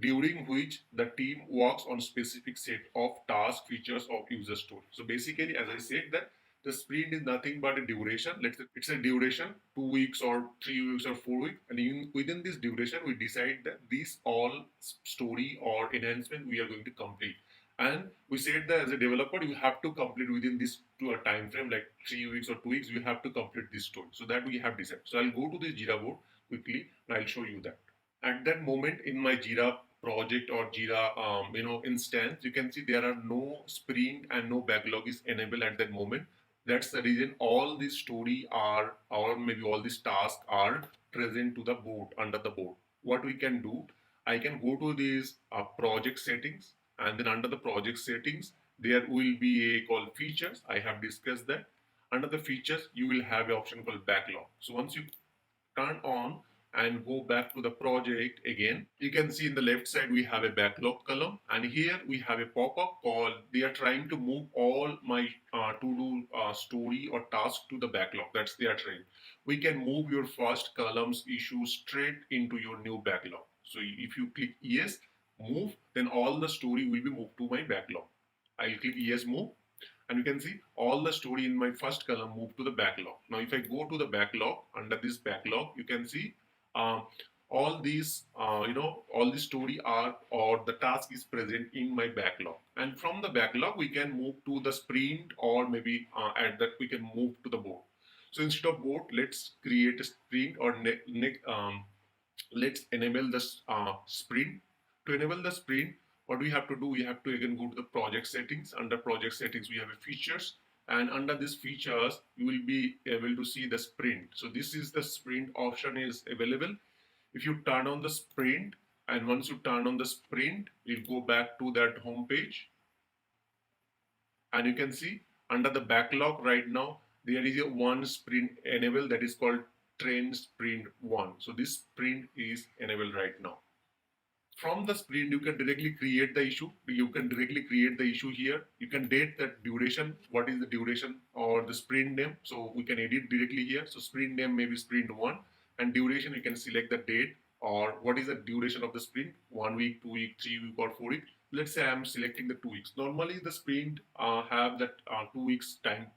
during which the team works on specific set of task features of user story. So basically, as I said, that the sprint is nothing but a duration. Let's say it's a duration 2 weeks or 3 weeks or 4 weeks, and within this duration, we decide that these all story or enhancement we are going to complete. And we said that as a developer, you have to complete within this to a time frame like 3 weeks or 2 weeks. You have to complete this story. So that we have decided. So I'll go to this Jira board quickly and I'll show you that. At that moment in my Jira project or Jira instance, you can see there are no sprint and no backlog is enabled at that moment. That's the reason all these story are, or maybe all these tasks are present to the board, under the board. What we can do, I can go to these project settings, and then under the project settings there will be a called features. I have discussed that. Under the features you will have an option called backlog. So once you turn on and go back to the project again, you can see in the left side we have a backlog column, and here we have a pop-up called they are trying to move all my to-do story or task to the backlog. That's they are trying. We can move your first column's issue straight into your new backlog. So if you click yes, move, then all the story will be moved to my backlog. I'll click yes move, and you can see all the story in my first column move to the backlog. Now if I go to the backlog, under this backlog you can see uh, all these all the story are or the task is present in my backlog, and from the backlog we can move to the sprint, or maybe at that we can move to the board. So instead of board, let's create a sprint, or let's enable this sprint. To enable the sprint, what we have to do, we have to again go to the project settings. Under project settings we have a features, and under these features you will be able to see the sprint. So this is the sprint option is available. If you turn on the sprint, and once you turn on the sprint, you'll go back to that home page, and you can see under the backlog right now there is a one sprint enable, that is called train sprint 1. So this sprint is enabled right now. From the sprint you can directly create the issue. You can directly create the issue here. You can date that duration, what is the duration or the sprint name, so we can edit directly here. So sprint name may be sprint 1, and duration you can select the date, or what is the duration of the sprint, 1 week, 2 week, 3 week, or 4 week. Let's say I am selecting the 2 weeks. Normally the sprint have that 2 weeks time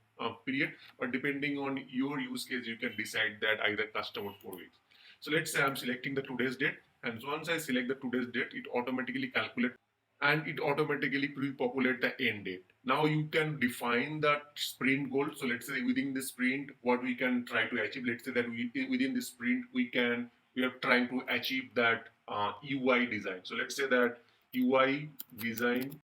period, but depending on your use case you can decide that either custom or 4 weeks. So let's say I'm selecting the today's date, and once I select the today's date, it automatically calculates and it automatically pre-populate the end date. Now you can define that sprint goal. So let's say within the sprint, what we can try to achieve. Let's say that within the sprint we are trying to achieve that UI design. So let's say that UI design.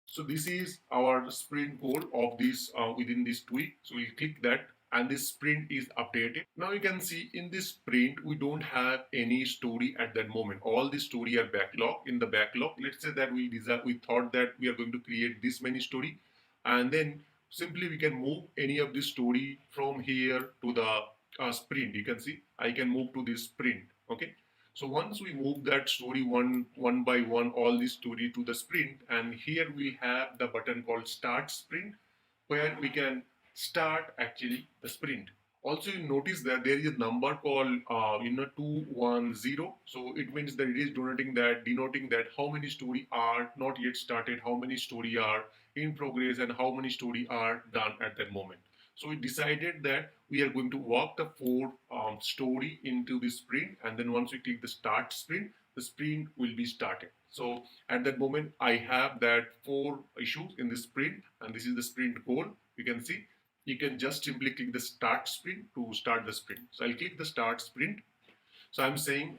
So this is our sprint goal of this within this tweak. So we click that, and this sprint is updated. Now you can see in this sprint we don't have any story at that moment. All the story are backlog. In the backlog, let's say that we thought that we are going to create this many story, and then simply we can move any of this story from here to the sprint. You can see I can move to this sprint. Okay. So once we move that story one by one, all the story to the sprint, and here we have the button called Start Sprint, where we can start actually the sprint. Also, you notice that there is a number called 210. So it means that it is denoting that how many story are not yet started, how many story are in progress, and how many story are done at that moment. So we decided that we are going to walk the four story into the sprint, and then once we click the start sprint, the sprint will be started. So at that moment, I have that four issues in the sprint, and this is the sprint goal. You can see you can just simply click the start sprint to start the sprint. So I'll click the start sprint. So I'm saying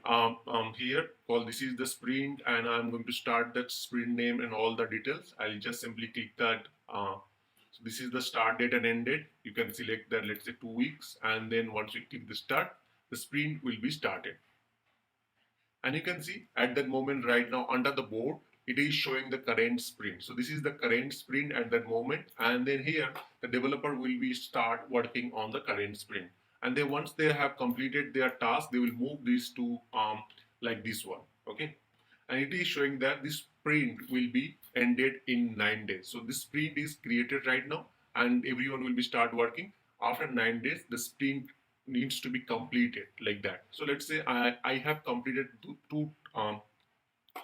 here, well, this is the sprint, and I'm going to start that sprint name and all the details. I'll just simply click that. So this is the start date and end date. You can select that, let's say 2 weeks, and then once you click the start, the sprint will be started. And you can see at that moment right now under the board, it is showing the current sprint. So this is the current sprint at that moment, and then here the developer will be start working on the current sprint. And then once they have completed their task, they will move this to like this one. Okay, and it is showing that this sprint will be ended in 9 days. So this sprint is created right now, and everyone will be start working. After 9 days, the sprint needs to be completed like that. So let's say I have completed two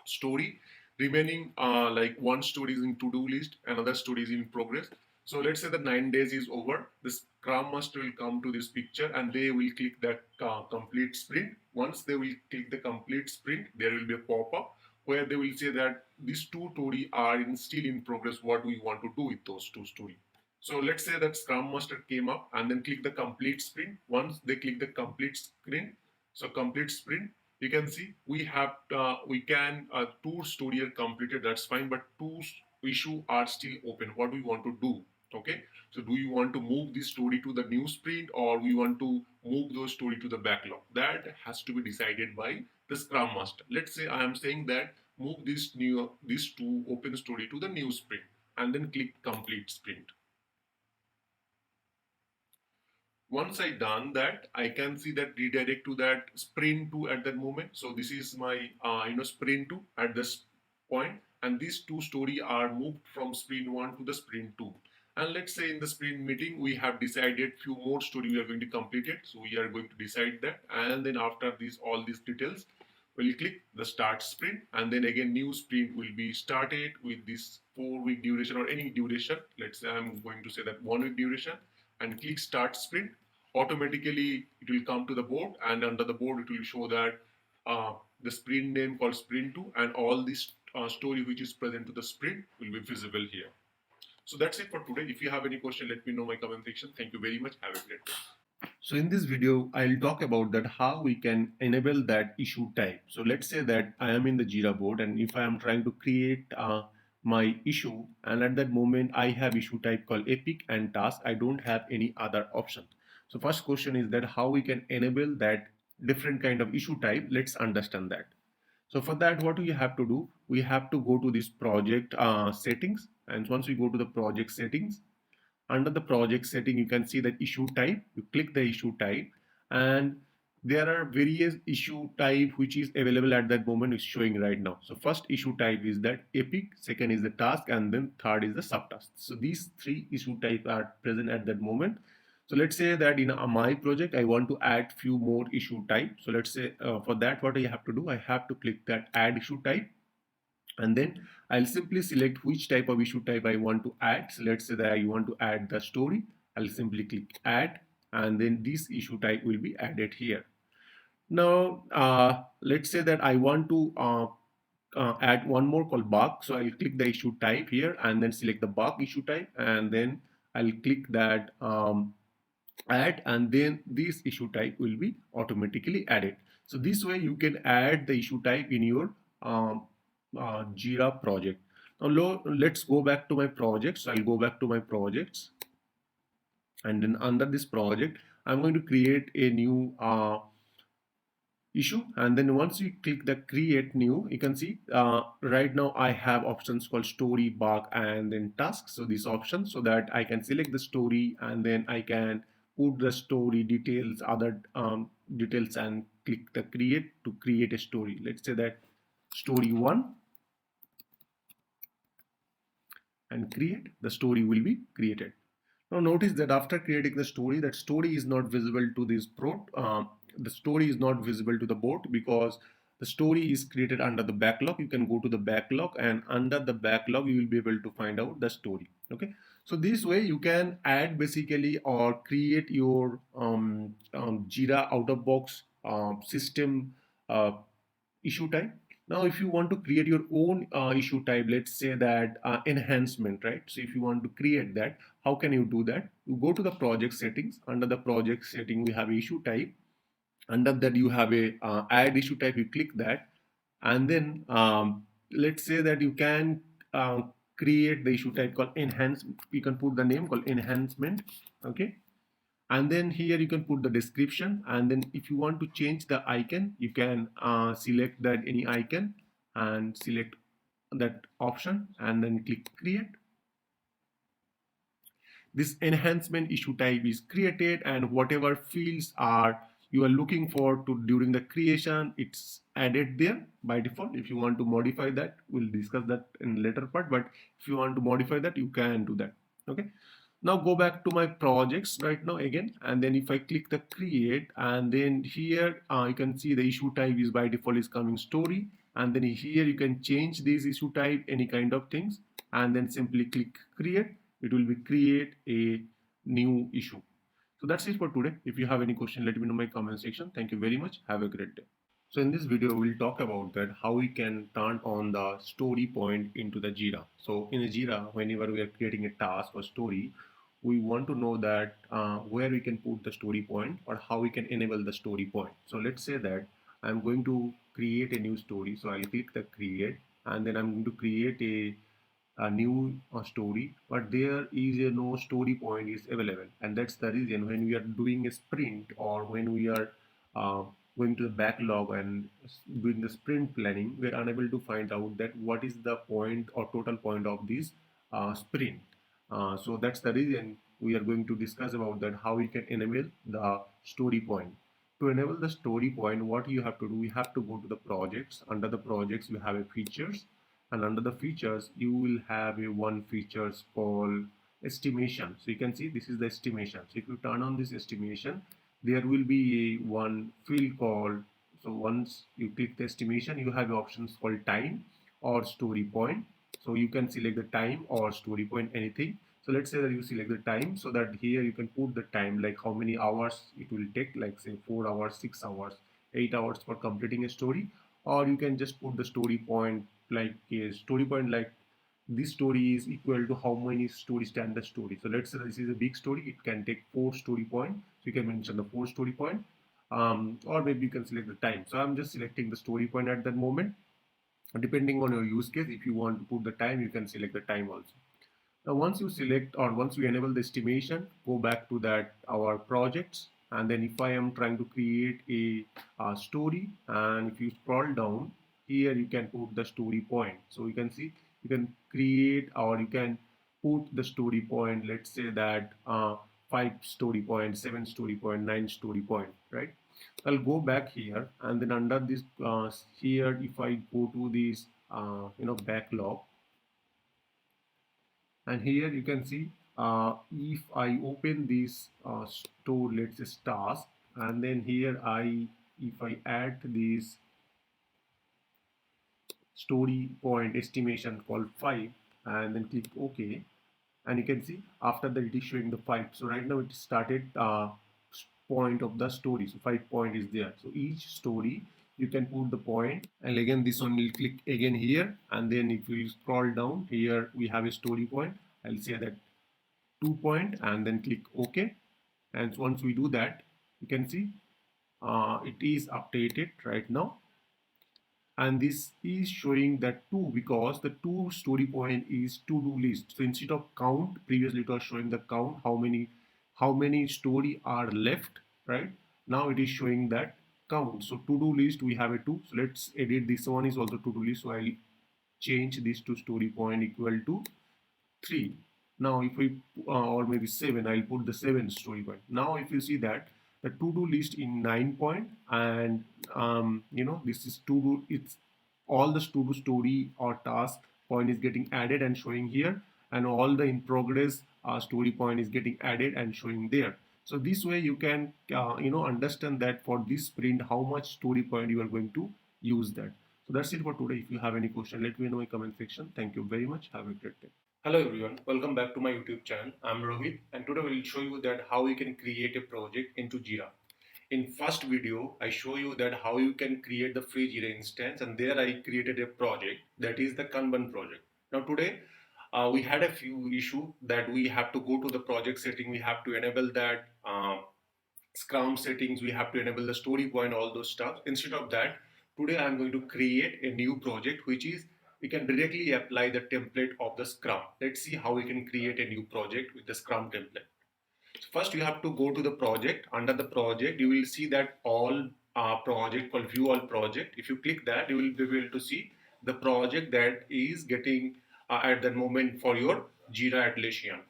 story, remaining like one story is in to-do list, another story is in progress. So let's say the 9 days is over, the scrum master will come to this picture and they will click that complete sprint. Once they will click the complete sprint, there will be a pop-up where they will say that these two story are still in progress. What do we want to do with those two story? So let's say that scrum master came up and then click the complete sprint. Once they click the complete sprint, so complete sprint, you can see we can two story are completed, that's fine, but two issue are still open. What do we want to do? Okay, so do you want to move this story to the new sprint, or we want to move those story to the backlog? That has to be decided by the scrum master. Let's say I am saying that move this two open story to the new sprint, and then click complete sprint. Once I done that, I can see that redirect to that sprint 2 at that moment. So this is my sprint 2 at this point, and these two story are moved from sprint 1 to the sprint 2. And let's say in the sprint meeting, we have decided few more story we are going to complete it. So we are going to decide that. And then after this, all these details, we'll click the start sprint. And then again, new sprint will be started with this 4-week duration or any duration. Let's say I'm going to say that 1 week duration and click start sprint. Automatically, it will come to the board, and under the board, it will show that uh, the sprint name called sprint 2 and all this story which is present to the sprint will be visible here. So that's it for today. If you have any question, let me know in my comment section. Thank you very much. Have a great day. So in this video, I'll talk about that how we can enable that issue type. So let's say that I am in the Jira board, and if I am trying to create my issue, and at that moment I have issue type called epic and task, I don't have any other option. So first question is that how we can enable that different kind of issue type. Let's understand that. So for that, what we have to do, we have to go to this project settings. And once we go to the project settings, under the project setting, you can see the issue type. You click the issue type, and there are various issue type which is available at that moment is showing right now. So first issue type is that epic, second is the task, and then third is the subtask. So these three issue type are present at that moment. So let's say that in my project, I want to add few more issue type. So let's say for that, what I have to do, I have to click that add issue type, and then I'll simply select which type of issue type I want to add. So let's say that I want to add the story. I'll simply click add, and then this issue type will be added here. Now, let's say that I want to add one more called bug. So I'll click the issue type here and then select the bug issue type, and then I'll click that add, and then this issue type will be automatically added. So this way you can add the issue type in your Jira project. Now let's go back to my projects. So I'll go back to my projects, and then under this project, I'm going to create a new issue. And then once you click the create new, you can see right now I have options called story, bug, and then task. So this option, so that I can select the story, and then I can put the story details, other details, and click the create to create a story. Let's say that story 1, and create. The story will be created. Now notice that after creating the story, that story is not visible to this the story is not visible to the board, because the story is created under the backlog. You can go to the backlog, and under the backlog you will be able to find out the story. Okay, so this way you can add basically or create your Jira out of box system issue type. Now, if you want to create your own issue type, let's say that enhancement, right? So if you want to create that, how can you do that? You go to the project settings. Under the project setting, we have issue type. Under that, you have a add issue type. You click that, and then let's say that you can create the issue type called enhance. You can put the name called enhancement. Okay, and then here you can put the description, and then if you want to change the icon, you can select that any icon and select that option, and then click create. This enhancement issue type is created, and whatever fields are you are looking for to during the creation, it's added there by default. If you want to modify that, we'll discuss that in later part, but if you want to modify that, you can do that. Okay, now go back to my projects right now again, and then if I click the create, and then here you can see the issue type is by default is coming story, and then here you can change this issue type any kind of things, and then simply click create. It will be create a new issue. So that's it for today. If you have any question, let me know in my comment section. Thank you very much. Have a great day. So in this video, we'll talk about that how we can turn on the story point into the Jira. So in a Jira, whenever we are creating a task or story, we want to know that where we can put the story point or how we can enable the story point. So let's say that I'm going to create a new story. So I'll click the create, and then I'm going to create a new story, but there is no story point is available, and that's the reason when we are doing a sprint or when we are uh, going to the backlog and doing the sprint planning, we are unable to find out that what is the point or total point of this sprint. So that's the reason we are going to discuss about that how we can enable the story point. To enable the story point, what you have to do, we have to go to the projects. Under the projects, you have a features, and under the features you will have a one features called estimation. So you can see this is the estimation. So if you turn on this estimation, there will be one field called, so once you click the estimation, you have options called time or story point. So you can select the time or story point, anything. So let's say that you select the time, so that here you can put the time, like how many hours it will take, like say 4 hours, 6 hours, 8 hours for completing a story. Or you can just put the story point, like a story point like this story is equal to how many stories stand the story. So let's say this is a big story, it can take 4 story point. So you can mention the 4 story point, or maybe you can select the time. So I'm just selecting the story point at that moment. Depending on your use case, if you want to put the time, you can select the time also. Now, once you select or once you enable the estimation, go back to that our projects, and then if I am trying to create a story, and if you scroll down here, you can put the story point. So you can see you can create or you can put the story point. Let's say that 5 story point, 7 story point, 9 story point, right? I'll go back here, and then under this here, if I go to this backlog, and here you can see if I open this store, let's say task, and then here if I add this story point estimation called 5, and then click OK, and you can see after that it is showing the 5. So right now it started point of the story, so 5 point is there. So each story you can put the point, and again this one will click again here, and then if you scroll down here, we have a story point. I'll say that 2 point, and then click OK. And once we do that, you can see it is updated right now, and this is showing that 2 because the 2 story point is to-do list. So instead of count, previously it was showing the count, how many story are left, right? Now it is showing that count. So to-do list we have a 2. So let's edit this one is also to-do list. So I'll change this to story point equal to 3. Now if we or maybe 7, I'll put the 7 story point. Now if you see that the to-do list in 9 point, and this is to-do, it's all the to-do story or task point is getting added and showing here, and all the in progress story point is getting added and showing there. So this way you can understand that for this sprint how much story point you are going to use that. So that's it for today. If you have any question, let me know in comment section. Thank you very much. Have a great day. Hello everyone, welcome back to my YouTube channel. I'm Rohit, and today we'll show you that how you can create a project into Jira. In first video, I show you that how you can create the free Jira instance, and there I created a project that is the Kanban project. Now today we had a few issues that we have to go to the project setting, we have to enable that Scrum settings, we have to enable the story point, all those stuff. Instead of that, today I'm going to create a new project which is we can directly apply the template of the Scrum. Let's see how we can create a new project with the Scrum template. So first you have to go to the project. Under the project you will see that all project called view all project. If you click that, you will be able to see the project that is getting at the moment for your Jira Atlassian.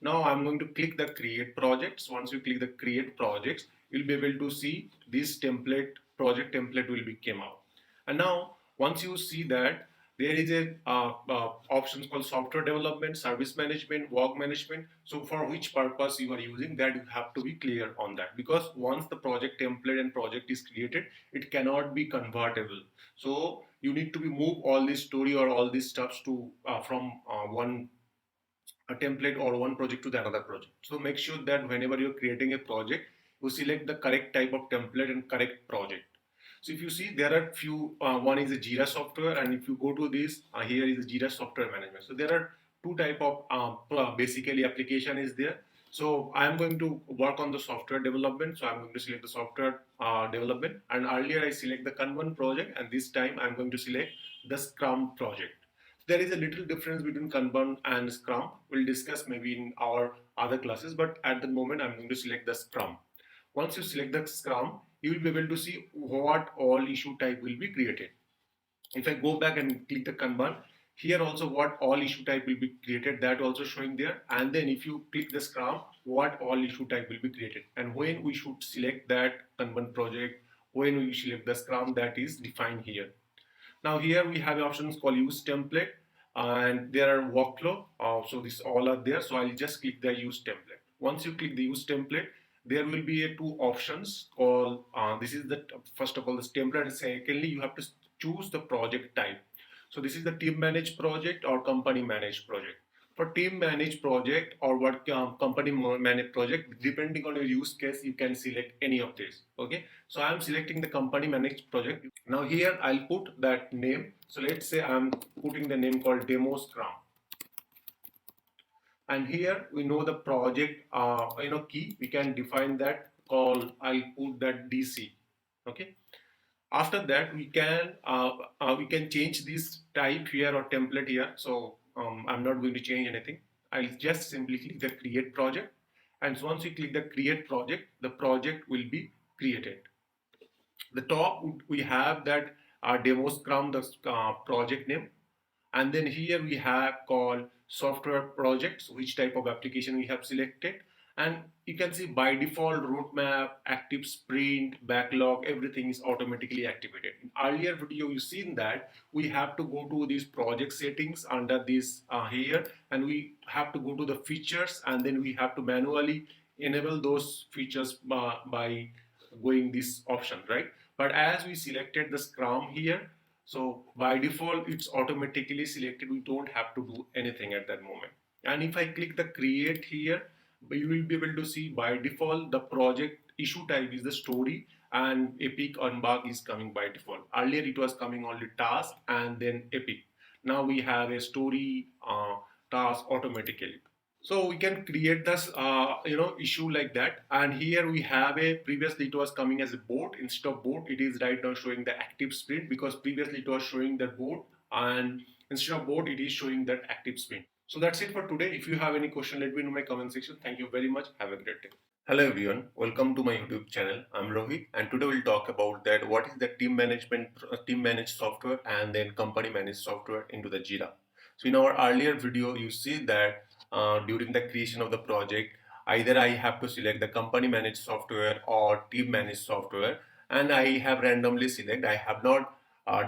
Now I'm going to click the create projects. Once you click the create projects, you'll be able to see this template, project template will be came out. And now once you see that, there is a options called software development, service management, work management. So for which purpose you are using that, you have to be clear on that, because once the project template and project is created, it cannot be convertible. So you need to be move all this story or all these stuffs to from one a template or one project to the another project. So make sure that whenever you're creating a project, you select the correct type of template and correct project. So if you see, there are few, one is a Jira software, and if you go to this, here is a Jira software management. So there are two type of basically application is there. So I am going to work on the software development. So I'm going to select the software development, and earlier I select the Kanban project, and this time I'm going to select the Scrum project. There is a little difference between Kanban and Scrum. We'll discuss maybe in our other classes, but at the moment I'm going to select the Scrum. Once you select the Scrum, you will be able to see what all issue type will be created. If I go back and click the Kanban, here also what all issue type will be created, that also showing there. And then if you click the Scrum, what all issue type will be created, and when we should select that Kanban project, when we select the Scrum, that is defined here. Now here we have options called use template. and there are workflow. So this all are there. So I'll just click the use template. Once you click the use template, there will be a two options called this is the first of all this template, and secondly you have to choose the project type. So this is the team managed project or company managed project. For team managed project or what company managed project, depending on your use case, you can select any of these. Okay, so I am selecting the company managed project. Now here I'll put that name. So let's say I'm putting the name called demo scrum, and here we know the project key. We can define that call. I'll put that DC. Okay, after that we can change this type here or template here. So I'm not going to change anything. I'll just simply click the create project, and once we click the create project, the project will be created. The top we have that demo scrum, the project name, and then here we have called software projects, which type of application we have selected. And you can see by default roadmap, active sprint, backlog, everything is automatically activated. In earlier video you've seen that we have to go to these project settings under this here, and we have to go to the features, and then we have to manually enable those features by going this option, right? But as we selected the scrum here, so by default, it's automatically selected. We don't have to do anything at that moment. And if I click the create here, you will be able to see by default the project issue type is the story, and epic and bug is coming by default. Earlier it was coming only task and then epic. Now we have a story task automatically. So we can create this issue like that. And here we have a, previously it was coming as a board. Instead of board, it is right now showing the active sprint, because previously it was showing that board, and instead of board it is showing that active sprint. So that's it for today. If you have any question, let me know in my comment section. Thank you very much. Have a great day. Hello everyone, welcome to my YouTube channel. I'm Rohit, and today we'll talk about that what is the team managed software and then company managed software into the Jira. So in our earlier video, you see that during the creation of the project, either I have to select the company managed software or team managed software, and I have randomly select. I have not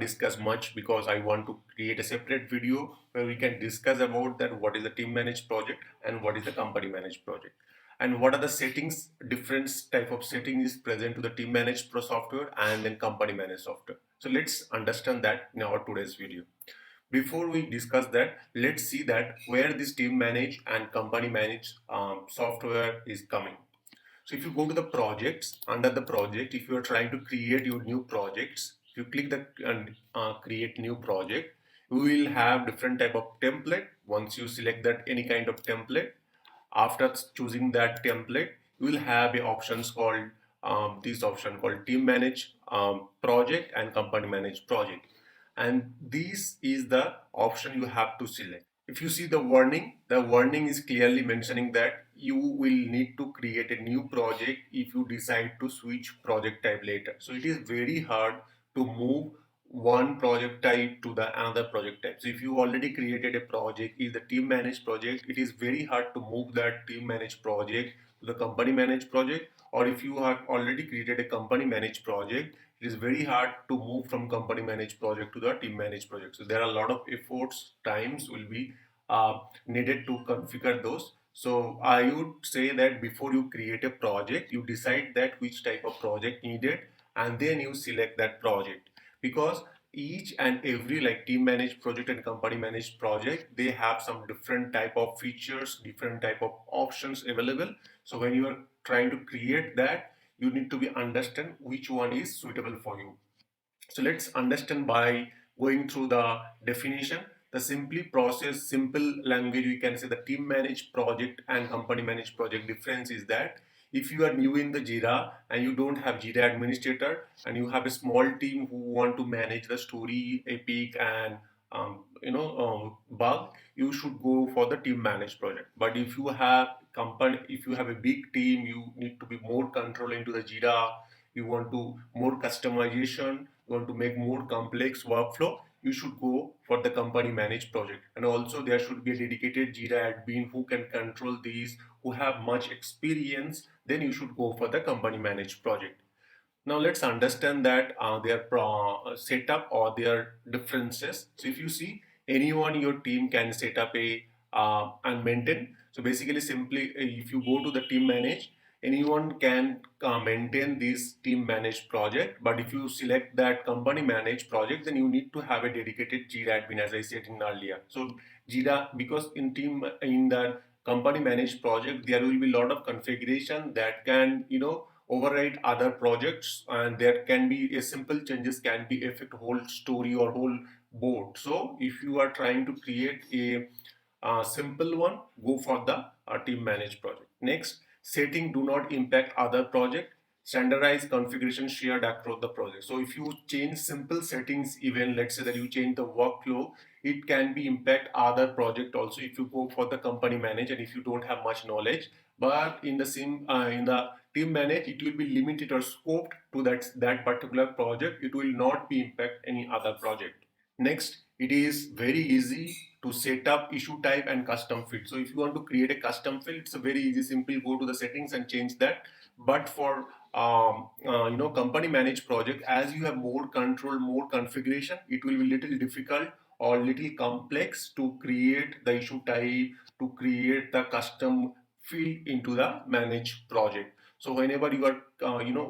discussed much because I want to create a separate video where we can discuss about that what is the team managed project and what is the company managed project, and what are the settings, different type of settings is present to the team managed pro software and then company managed software. So let's understand that in our today's video. Before we discuss that, let's see that where this team managed and company managed software is coming. So if you go to the projects, under the project, if you are trying to create your new projects, if you click the create new project, you will have different type of template. Once you select that any kind of template, after choosing that template, you will have a options called this option called team manage project and company manage project, and this is the option you have to select. If you see the warning is clearly mentioning that you will need to create a new project if you decide to switch project type later. So it is very hard to move one project type to the another project type. So if you already created a project, is the team managed project, it is very hard to move that team managed project to the company managed project. Or if you have already created a company managed project, it is very hard to move from company managed project to the team managed project. So there are a lot of efforts, times will be needed to configure those. So I would say that before you create a project, you decide that which type of project needed, and then you select that project, because each and every like team managed project and company managed project, they have some different type of features, different type of options available. So when you are trying to create that, you need to be understand which one is suitable for you. So let's understand by going through the definition. The simply process, simple language, we can say the team managed project and company managed project difference is that if you are new in the Jira and you don't have Jira administrator and you have a small team who want to manage the story, epic and bug, you should go for the team managed project. But if you have company, if you have a big team, you need to be more control into the Jira, you want to more customization, you want to make more complex workflow, you should go for the company managed project. And also there should be a dedicated Jira admin who can control these, who have much experience. Then you should go for the company managed project. Now let's understand that their setup or their differences. So if you see anyone in your team can set up a and maintain. So basically, simply if you go to the team manage, anyone can maintain this team managed project. But if you select that company managed project, then you need to have a dedicated Jira admin, as I said in earlier. So Jira, because in the company managed project, there will be a lot of configuration that can override other projects, and there can be a simple changes can be affect whole story or whole board. So if you are trying to create a simple one, go for the team managed project. Next, setting do not impact other project. Standardize configuration shared across the project. So if you change simple settings, even let's say that you change the workflow, it can be impact other project also if you go for the company manage and if you don't have much knowledge. But in the same in the team manage, it will be limited or scoped to that particular project. It will not be impact any other project. Next, it is very easy to set up issue type and custom field. So if you want to create a custom field, it's a very easy, simple, go to the settings and change that. But for company managed project, as you have more control, more configuration, it will be little difficult or little complex to create the issue type, to create the custom field into the managed project. So whenever you are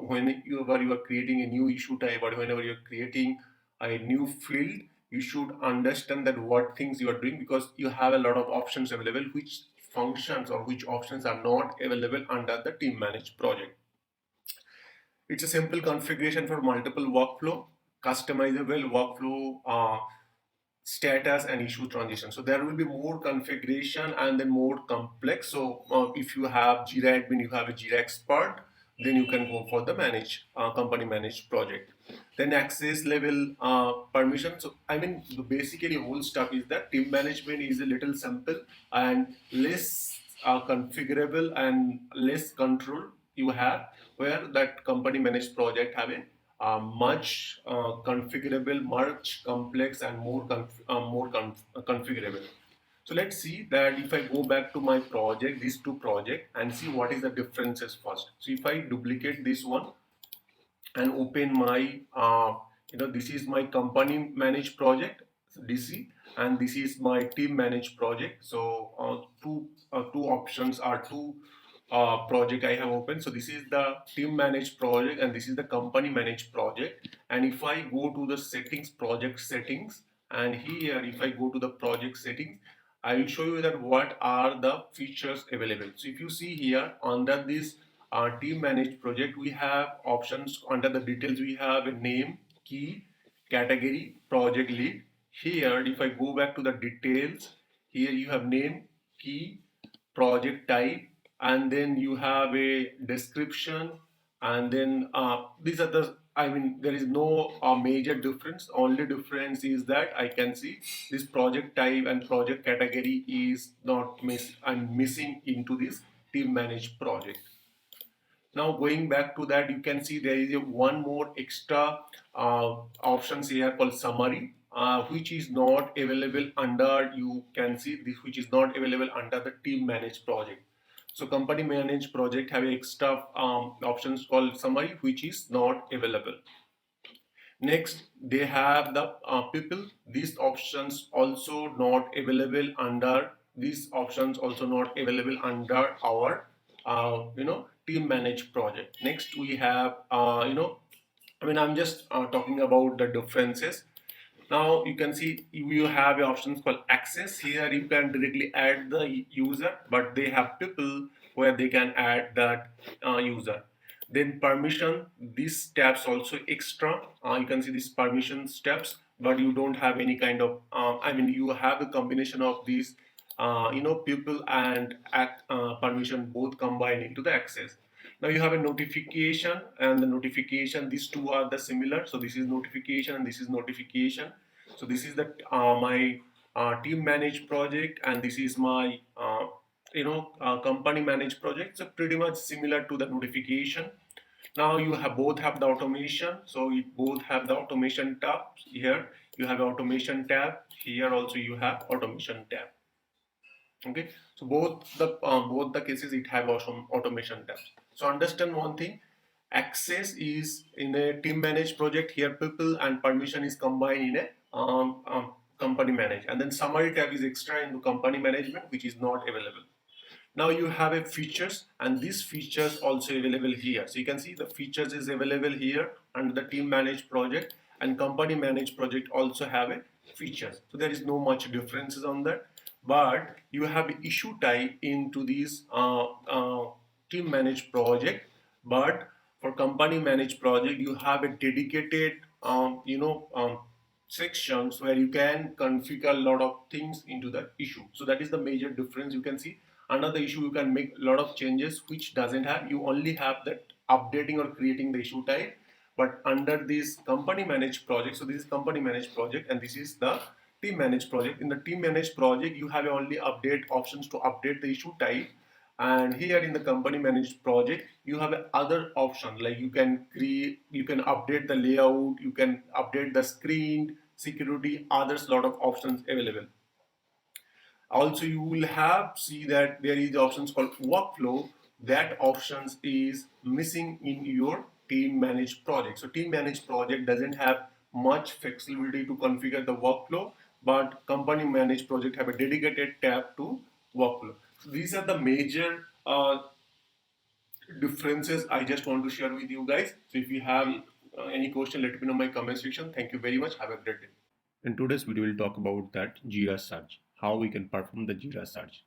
whenever you are creating a new issue type or whenever you are creating a new field, you should understand that what things you are doing, because you have a lot of options available, which functions or which options are not available under the team managed project. It's a simple configuration for multiple workflow, customizable workflow, status and issue transition. So there will be more configuration and then more complex. So if you have Jira admin, you have a Jira expert, then you can go for the managed company managed project. Then access level permission. So I mean, basically whole stuff is that team management is a little simple and less configurable and less control you have, where that company managed project have a much configurable, much complex, and more configurable. So let's see that if I go back to my project, these two projects, and see what is the differences first. So if I duplicate this one and open my, this is my company managed project, DC, and this is my team managed project. So two options are two project I have opened. So this is the team managed project and this is the company managed project. And if I go to the settings, project settings, and here if I go to the project settings, I will show you that what are the features available. So if you see here under this team managed project, we have options. Under the details, we have a name, key, category, project lead. Here if I go back to the details, here you have name, key, project type, and then you have a description, and then these are the, I mean, there is no major difference. Only difference is that I can see this project type and project category is not I'm missing into this team managed project. Now going back to that, you can see there is a one more extra options here called summary, which is not available under, you can see this, which is not available under the team managed project. So company managed project have extra options called summary, which is not available. Next, they have the people. These options also not available under, these options also not available under our team managed project. Next, we have I mean, I'm just talking about the differences. Now you can see you have options called access. Here you can directly add the user, but they have people where they can add that user. Then permission, these tabs also extra. You can see these permission steps, but you don't have any kind of, I mean, you have a combination of these, people and permission both combined into the access. Now you have a notification and the notification, these two are the similar. So this is notification and this is notification. So this is the my team managed project and this is my company managed project. So pretty much similar to the notification. Now you have both have the automation. So you both have the automation tab. Here you have automation tab. Here also you have automation tab. Okay, so both the cases it have automation tabs. So understand one thing, access is in a team managed project, here people and permission is combined in a company manage, and then summary tab is extra into company management, which is not available. Now you have a features, and these features also available here. So you can see the features is available here under the team managed project, and company managed project also have a features. So there is no much differences on that, but you have issue type into these team managed project. But for company managed project, you have a dedicated sections where you can configure a lot of things into the issue. So that is the major difference. You can see another issue, you can make a lot of changes, which doesn't have, you only have that updating or creating the issue type. But under this company managed project, so this is company managed project and this is the team managed project. In the team managed project, you have only update options to update the issue type, and here in the company managed project you have other option, like you can create, you can update the layout, you can update the screen, security, others lot of options available. Also you will have see that there is options called workflow. That options is missing in your team managed project. So team managed project doesn't have much flexibility to configure the workflow, but company managed project have a dedicated tab to workflow. So these are the major differences I just want to share with you guys. So if you have any question, let me know in my comment section. Thank you very much. Have a great day. In today's video, we'll talk about that Jira search, how we can perform the Jira search.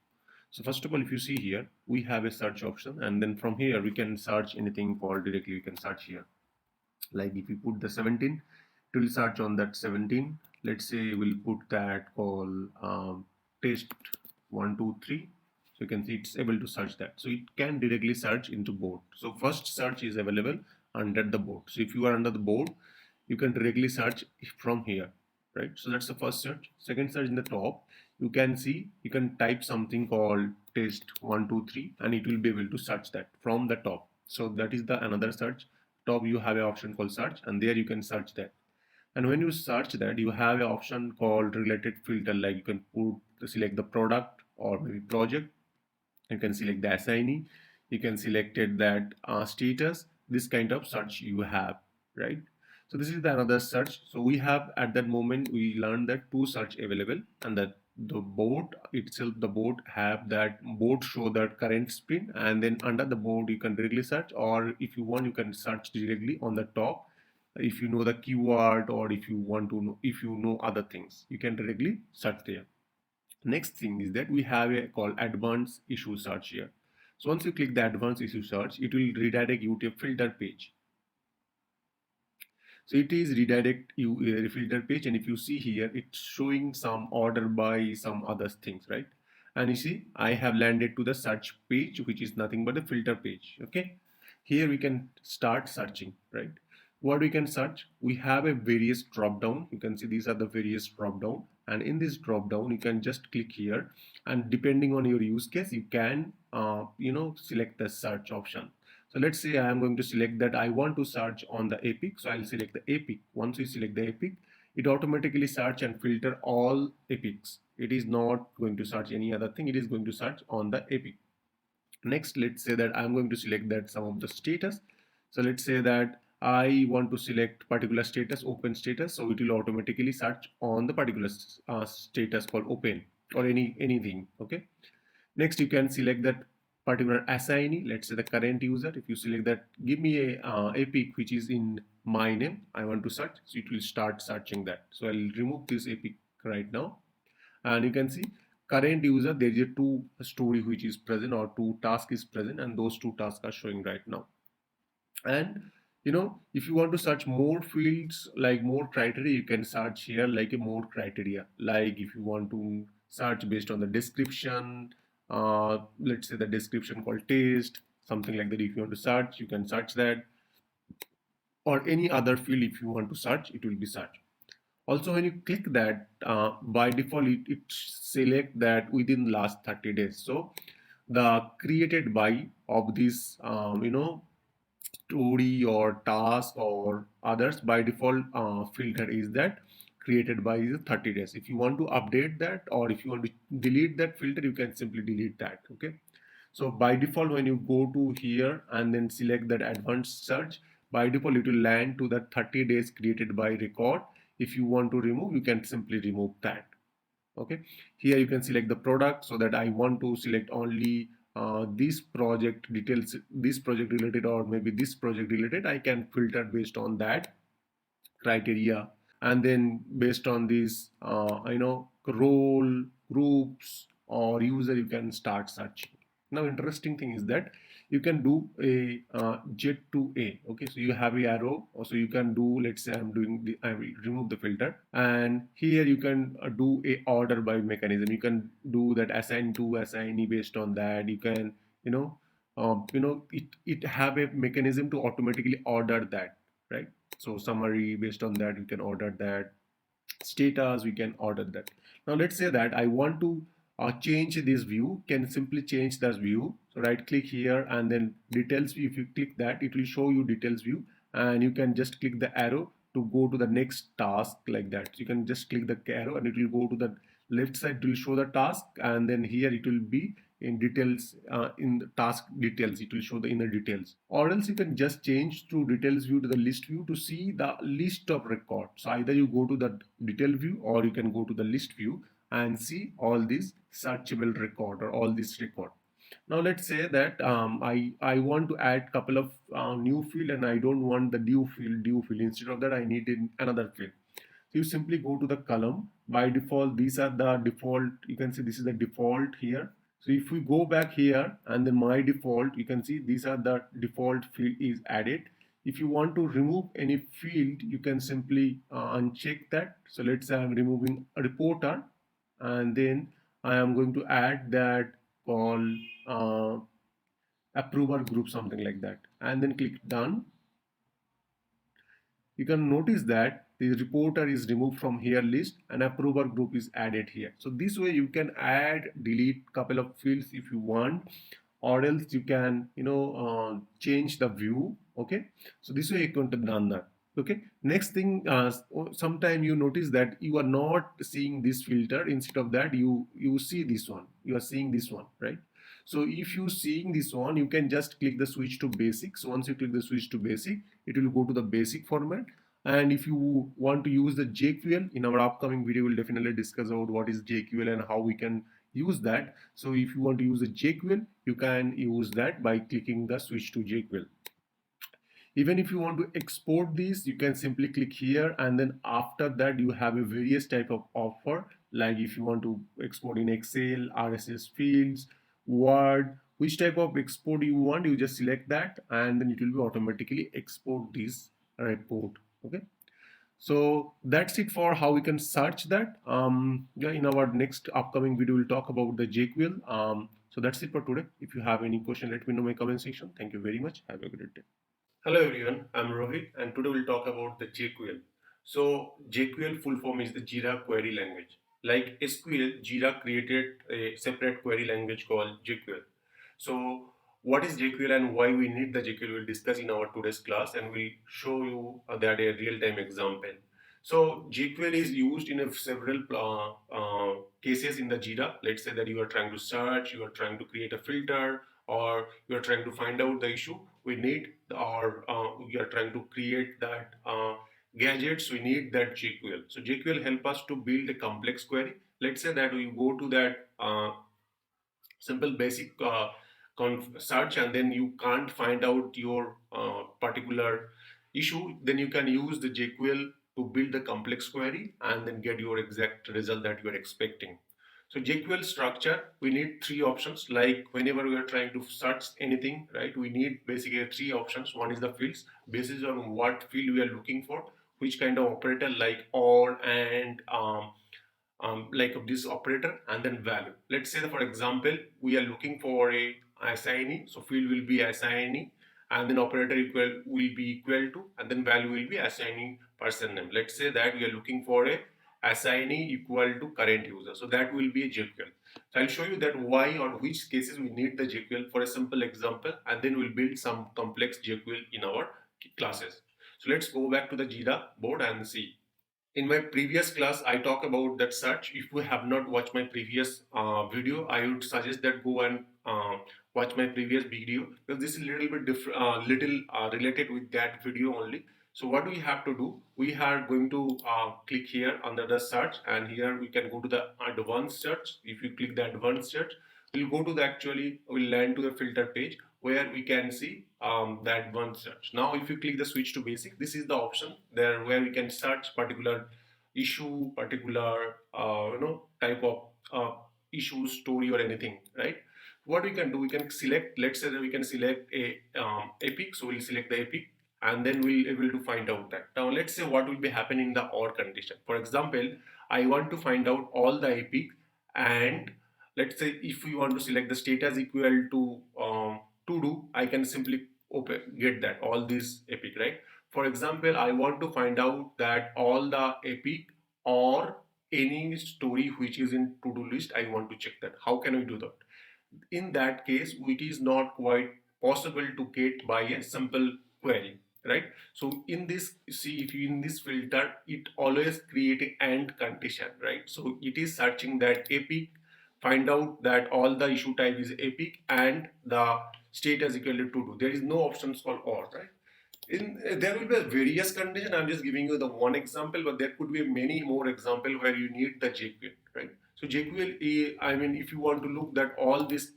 So first of all, if you see here, we have a search option, and then from here we can search anything called directly. We can search here. Like if you put the 17, it will search on that 17. Let's say we'll put that call test 123. So you can see it's able to search that. So it can directly search into board. So first search is available under the board. So if you are under the board, you can directly search from here, right? So that's the first search. Second search in the top, you can see, you can type something called test 123 and it will be able to search that from the top. So that is the another search. Top you have an option called search, and there you can search that. And when you search that, you have an option called related filter, like you can select the product or maybe project. You can select the assignee, you can select that status, this kind of search you have, right? So this is the another search. So we have at that moment we learned that two search available, and that the board itself, the board have that board show that current sprint, and then under the board you can directly search, or if you want you can search directly on the top. If you know the keyword, or if you want to know, if you know other things, you can directly search there. Next thing is that we have a called advanced issue search here. So once you click the advanced issue search, it will redirect you to a filter page. So it is redirect you a filter page, and if you see here, it's showing some order by some other things, right? And you see, I have landed to the search page, which is nothing but the filter page. Okay, here we can start searching, right? What we can search, we have a various drop down. You can see these are the various drop down, and in this drop down you can just click here, and depending on your use case you can select the search option. So let's say I am going to select that I want to search on the epic, so I'll select the epic. Once you select the epic, it automatically search and filter all epics. It is not going to search any other thing, it is going to search on the epic. Next, let's say that I'm going to select that some of the status. So let's say that I want to select particular status, open status, so it will automatically search on the particular status called open, or anything. Okay, next you can select that particular assignee, let's say the current user. If you select that, give me a epic which is in my name, I want to search, so it will start searching that. So I'll remove this epic right now, and you can see current user, there is a two story which is present, or two task is present, and those two tasks are showing right now. And if you want to search more fields, like more criteria, you can search here like a more criteria. Like if you want to search based on the description, let's say the description called taste, something like that. If you want to search, you can search that, or any other field. If you want to search, it will be searched. Also, when you click that, by default it select that within last 30 days. So the created by of this story or task or others, by default filter is that created by is 30 days. If you want to update that, or if you want to delete that filter, you can simply delete that. Okay, so by default when you go to here and then select that advanced search, by default it will land to that 30 days created by record. If you want to remove, you can simply remove that. Okay, here you can select the product, so that I want to select only this project details, this project related, or maybe this project related. I can filter based on that criteria, and then based on these role, groups, or user, you can start searching. Now interesting thing is that you can do a jet to a. Okay, so you have a arrow, so you can do, let's say I will remove the filter, and here you can do a order by mechanism. You can do that assign to assignee. Based on that, you can it have a mechanism to automatically order that, right? So summary, based on that you can order that. Status, we can order that. Now let's say that I want to change this view. Can simply change this view. So right click here, and then details view. If you click that, it will show you details view, and you can just click the arrow to go to the next task, like that. So you can just click the arrow and it will go to the left side. It will show the task, and then here it will be in details, in the task details it will show the inner details. Or else you can just change to details view to the list view to see the list of records. So either you go to the detail view, or you can go to the list view and see all these searchable record, or all this record. Now let's say that I want to add couple of new field, and I don't want the due field. Instead of that, I need another field. So you simply go to the column. By default, these are the default. You can see this is the default here. So if we go back here, and then my default, you can see these are the default field is added. If you want to remove any field, you can simply uncheck that. So let's say I'm removing a reporter, and then I am going to add that call uh, approver group, something like that, and then click done. You can notice that the reporter is removed from here list, and approver group is added here. So this way you can add, delete couple of fields if you want, or else you can change the view. Okay, so this way you can done that. Okay, next thing, sometime you notice that you are not seeing this filter. Instead of that, you see this one, you are seeing this one, right? So if you seeing this one, you can just click the switch to basic. So once you click the switch to basic, it will go to the basic format. And if you want to use the JQL, in our upcoming video we'll definitely discuss about what is JQL and how we can use that. So if you want to use the JQL, you can use that by clicking the switch to JQL. Even if you want to export these, you can simply click here, and then after that you have a various type of offer. Like if you want to export in Excel, RSS fields, Word, which type of export you want, you just select that, and then it will be automatically export this report. Okay, so that's it for how we can search that. Yeah, in our next upcoming video we'll talk about the JQL. So that's it for today. If you have any question, let me know in my comment section. Thank you very much. Have a great day. Hello everyone, I'm Rohit, and today we'll talk about the JQL. So JQL full form is the Jira query language. Like SQL, Jira created a separate query language called JQL. So what is JQL and why we need the JQL, we'll discuss in our today's class, and we'll show you that a real-time example. So JQL is used in several cases in the Jira. Let's say that you are trying to search, you are trying to create a filter, or you are trying to find out the issue we need, or we are trying to create that gadgets, we need that JQL. So JQL help us to build a complex query. Let's say that we go to that simple basic search, and then you can't find out your particular issue, then you can use the JQL to build the complex query and then get your exact result that you are expecting. So JQL structure, we need three options. Like whenever we are trying to search anything, right, we need basically three options. One is the fields, based on what field we are looking for, which kind of operator, like or, and like of this operator, and then value. Let's say that for example we are looking for a assignee, so field will be assignee, and then operator equal will be equal to, and then value will be assignee person name. Let's say that we are looking for a assignee equal to current user, so that will be a JQL. So I'll show you that why or which cases we need the JQL for a simple example, and then we'll build some complex JQL in our classes. So let's go back to the Jira board and see. In my previous class, I talk about that search. If you have not watched my previous video, I would suggest that go and watch my previous video, because this is a little bit different, related with that video only. So what we have to do, we are going to click here under the search, and here we can go to the advanced search. If you click the advanced search, we'll go to the we'll land to the filter page where we can see the advanced search. Now if you click the switch to basic, this is the option there where we can search particular issue, particular type of issue, story, or anything, right? What we can do, we can select, let's say that we can select a epic, so we'll select the epic, and then we'll able to find out that. Now let's say what will be happening in the OR condition. For example, I want to find out all the epic, and let's say if we want to select the status equal to do, I can simply get that all this epic, right? For example, I want to find out that all the epic or any story which is in to-do list, I want to check that. How can we do that? In that case, it is not quite possible to get by a simple query, right? So in this, see, if you in this filter, it always create an AND condition, right? So it is searching that epic, find out that all the issue type is epic, and the status equal to do. There is no options called OR, right? There will be various condition. I'm just giving you the one example, but there could be many more example where you need the JQuery, right? So JQuery, I mean, if you want to look that all this,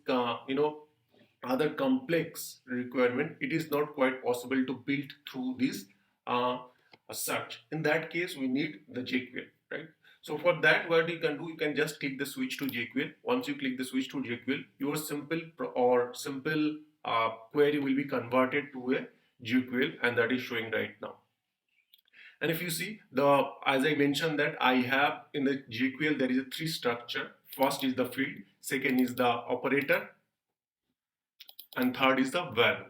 other complex requirement, it is not quite possible to build through this search. In that case, we need the JQuery, right? So for that, what you can do, you can just click the switch to JQuery. Once you click the switch to JQuery, your simple query will be converted to a JQuery, and that is showing right now. And if you see as I mentioned that I have in the JQuery, there is a three structure. First is the field, second is the operator, and third is the value,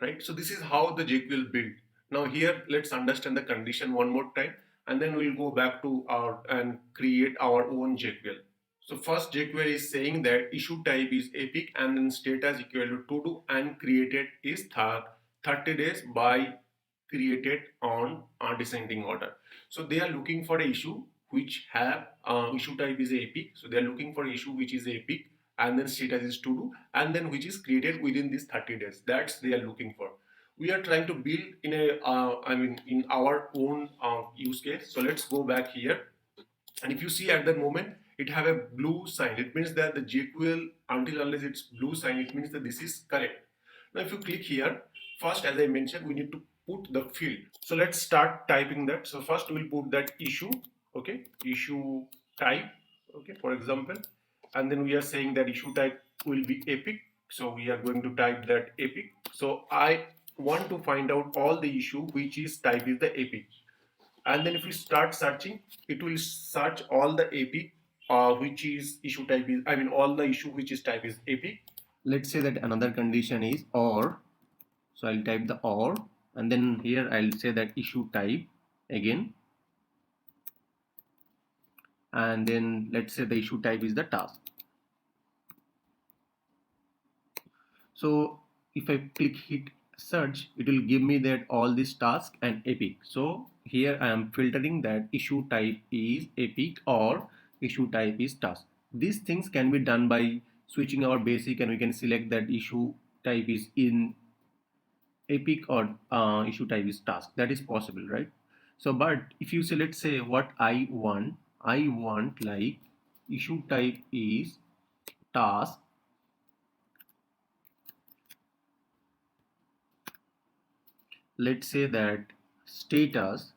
right? So this is how the JQuery build. Now here, let's understand the condition one more time, and then we'll go back to our and create our own JQuery. So first JQuery is saying that issue type is epic, and then status equal to do, and created is 30 days by created on descending order. So they are looking for an issue which have issue type is epic. So they are looking for issue which is epic, and then status is to do, and then which is created within these 30 days. That's they are looking for. We are trying to build in in our own use case. So let's go back here, and if you see at that moment, it have a blue sign. It means that the JQuery, until unless it's blue sign, it means that this is correct. Now if you click here, first as I mentioned, we need to put the field. So let's start typing that. So first we'll put that issue, okay, issue type, okay, for example, and then we are saying that issue type will be epic. So we are going to type that epic. So I want to find out all the issue which is type is the epic, and then if we start searching, it will search all the epic which is issue type is, all the issue which is type is epic. Let's say that another condition is OR. So I'll type the OR, and then here I'll say that issue type again, and then let's say the issue type is the task. So if I click hit search, it will give me that all this task and epic. So here I am filtering that issue type is epic or issue type is task. These things can be done by switching our basic, and we can select that issue type is in epic or issue type is task. That is possible, right? So but if you say, let's say what I want like issue type is task, let's say that status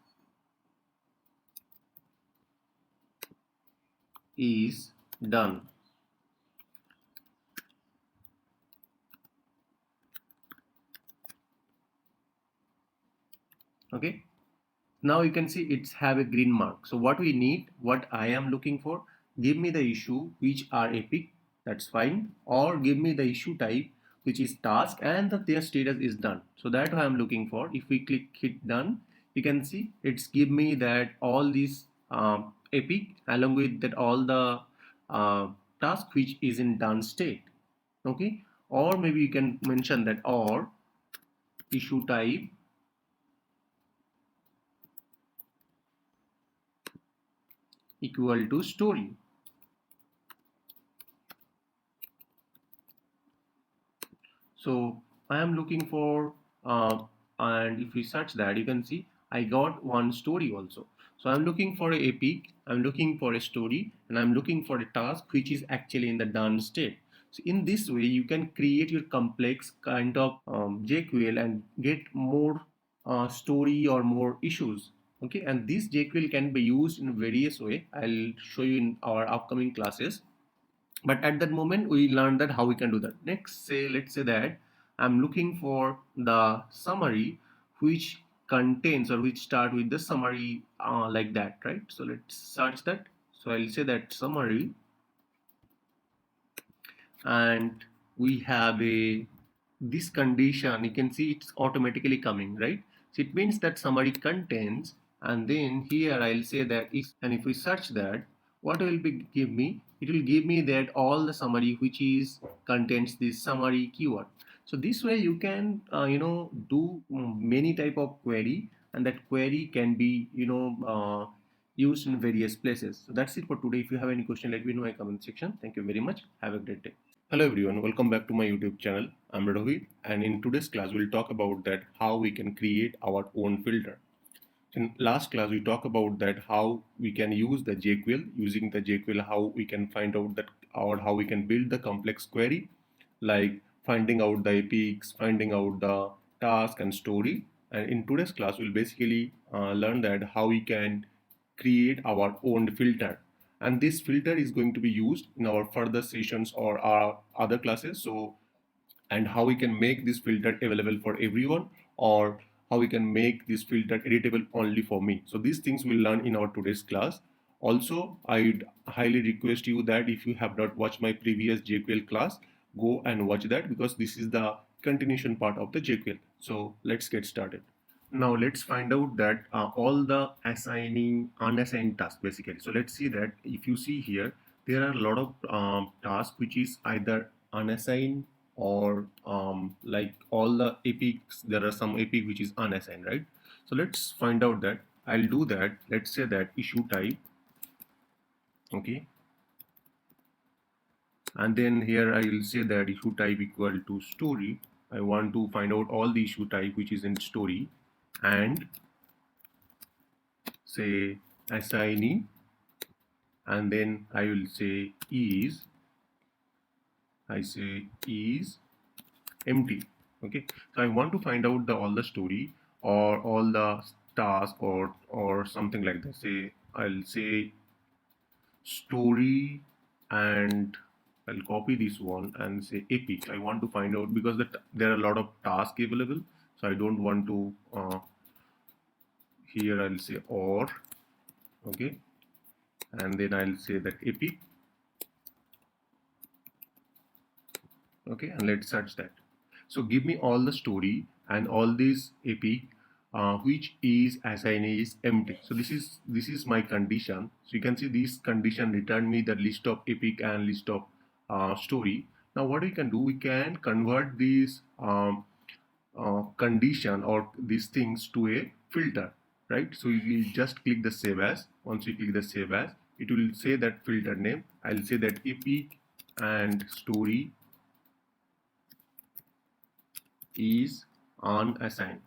is done. Okay, now you can see it's have a green mark. So what we need, what I am looking for, give me the issue which are epic, that's fine, or give me the issue type which is task and their status is done. So that I am looking for. If we click hit done, you can see it's give me that all these epic along with that all the task which is in done state. Okay, or maybe you can mention that or issue type equal to story. So I am looking for and if we search that, you can see I got one story also. So I'm looking for a epic, I'm looking for a story, and I'm looking for a task which is actually in the done state. So in this way, you can create your complex kind of JQL and get more story or more issues. Okay, and this JQL can be used in various way. I'll show you in our upcoming classes. But at that moment, we learned that how we can do that. Next, say let's say that I'm looking for the summary which contains or which start with the summary like that, right? So let's search that. So I'll say that summary, and we have a this condition. You can see it's automatically coming, right? So it means that summary contains, and then here I'll say that if, and if we search that, what will be give me? It will give me that all the summary which is contains this summary keyword. So this way you can do many type of query, and that query can be used in various places. So that's it for today. If you have any question, let me know in the comment section. Thank you very much. Have a great day. Hello everyone, welcome back to my YouTube channel. I'm Rohit, and in today's class we'll talk about that how we can create our own filter. In last class we talked about that how we can use the JQL, using the JQL how we can find out that, or how we can build the complex query, like finding out the epics, finding out the task and story. And in today's class we'll basically learn that how we can create our own filter, and this filter is going to be used in our further sessions or our other classes. So, and how we can make this filter available for everyone, or how we can make this filter editable only for me. So these things we'll learn in our today's class. Also, I'd highly request you that if you have not watched my previous JQL class, go and watch that, because this is the continuation part of the JQL. So let's get started. Now let's find out that all the assigning unassigned tasks basically. So let's see that if you see here, there are a lot of tasks which is either unassigned, or like all the epics, there are some epic which is unassigned, right? So let's find out that. I'll do that. Let's say that issue type, okay, and then here I will say that issue type equal to story. I want to find out all the issue type which is in story, and say assignee, and then I will say is, I say is empty. Okay, so I want to find out the all the story or all the task or something like that. Say I'll say story, and I'll copy this one and say epic. I want to find out because there are a lot of tasks available, so I don't want to here I'll say or, okay, and then I'll say that epic, okay, and let's search that. So give me all the story and all this epic which is assignee is empty. So this is my condition. So you can see this condition return me the list of epic and list of story. Now what we can do, we can convert this condition or these things to a filter, right? So you will just click the save as. Once you click the save as, it will say that filter name. I'll say that epic and story is unassigned,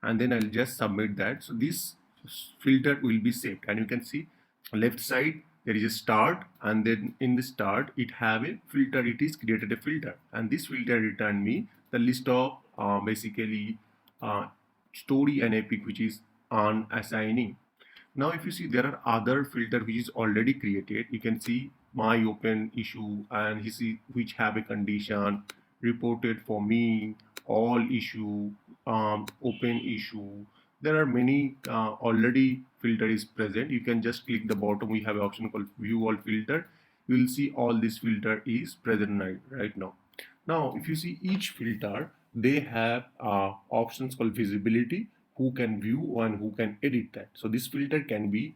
and then I'll just submit that. So this filter will be saved, and you can see left side there is a start, and then in the start it have a filter. It is created a filter, and this filter return me the list of basically story and epic which is unassigning. Now if you see, there are other filter which is already created. You can see my open issue, and you see which have a condition reported for me, all issue, open issue. There are many already filter is present. You can just click the bottom. We have an option called view all filter. You will see all this filter is present right now. Now if you see each filter, they have options called visibility, who can view and who can edit that. So this filter can be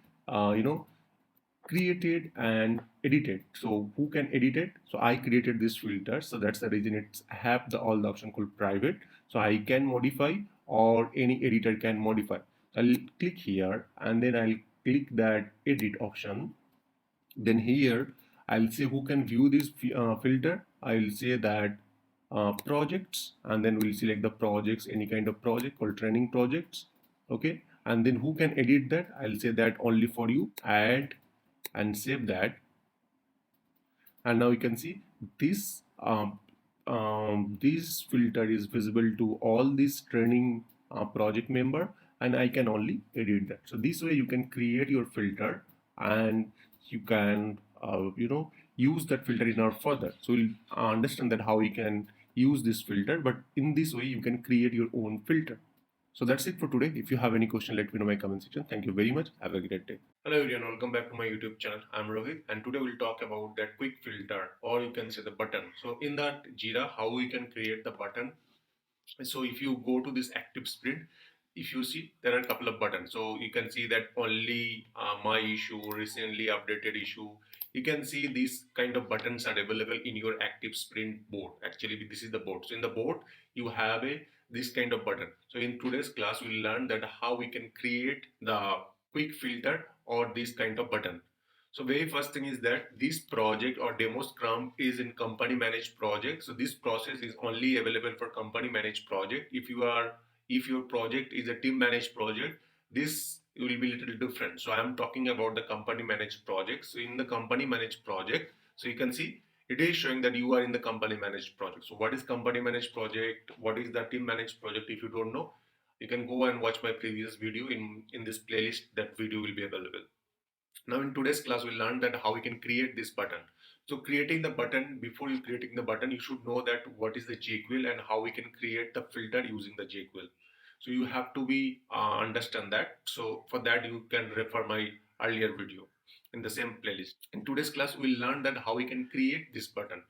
created and edited. So who can edit it? So I created this filter, so that's the reason it's have the all the option called private. So I can modify, or any editor can modify. I'll click here, and then I'll click that edit option. Then here I'll say who can view this filter. I'll say that projects, and then we'll select the projects, any kind of project called training projects. Okay, and then who can edit that? I'll say that only for you. Add and save that, and now you can see this this filter is visible to all these training project member, and I can only edit that. So this way you can create your filter, and you can use that filter in our further. So we'll understand that how you can use this filter, but in this way you can create your own filter. So that's it for today. If you have any question, let me know in my comment section. Thank you very much. Have a great day. Hello everyone, welcome back to my YouTube channel. I'm Rohit, and today we'll talk about that quick filter, or you can say the button. So in that Jira, how we can create the button. So if you go to this active sprint, if you see there are a couple of buttons. So you can see that only my issue, recently updated issue. You can see these kind of buttons are available in your active sprint board. Actually, this is the board. So in the board, you have a this kind of button. So in today's class, we'll learn that how we can create the quick filter or this kind of button. So very first thing is that this project or demo scrum is in company managed project. So this process is only available for company managed project. If your project is a team managed project, this will be a little different. So I'm talking about the company managed project. So in the company managed project, so you can see it is showing that you are in the company managed project. So what is company managed project? What is the team managed project? If you don't know, you can go and watch my previous video in this playlist. That video will be available. Now in today's class, we learned that how we can create this button. So creating the button, before you creating the button, you should know that what is the jQuery and how we can create the filter using the jQuery. So you have to be understand that. So for that, you can refer my earlier video in the same playlist. In today's class, we'll learn that how we can create this button.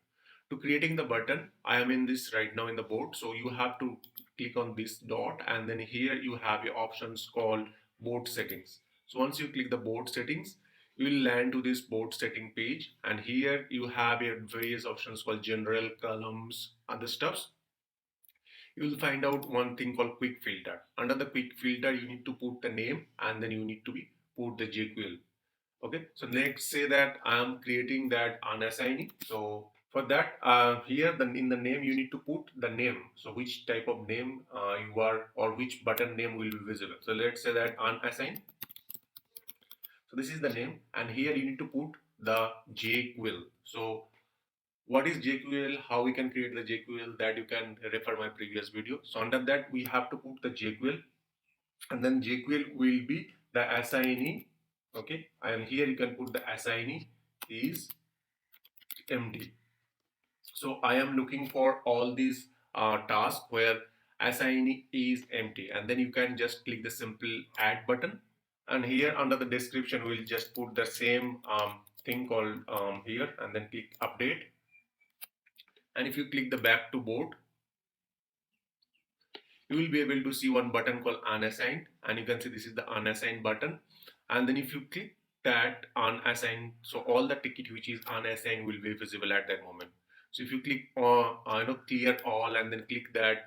To creating the button, I am in this right now in the board. So you have to click on this dot, and then here you have your options called board settings. So once you click the board settings, you will land to this board setting page, and here you have your various options called general, columns, other stuffs. You will find out one thing called quick filter. Under the quick filter, you need to put the name, and then you need to be put the jQuery. Okay, so next say that I am creating that unassignee. So for that, here in the name you need to put the name. So which type of name you are, or which button name will be visible. So let's say that unassigned. So this is the name, and here you need to put the jQuery. So what is jQuery? How we can create the jQuery? That you can refer my previous video. So under that we have to put the jQuery, and then jQuery will be the assignee. Okay, and here you can put the assignee is empty. So I am looking for all these tasks where assignee is empty, and then you can just click the simple add button, and here under the description we'll just put the same thing called here, and then click update. And if you click the back to board, you will be able to see one button called unassigned, and you can see this is the unassigned button. And then if you click that unassigned, so all the ticket which is unassigned will be visible at that moment. So if you click on clear all, and then click that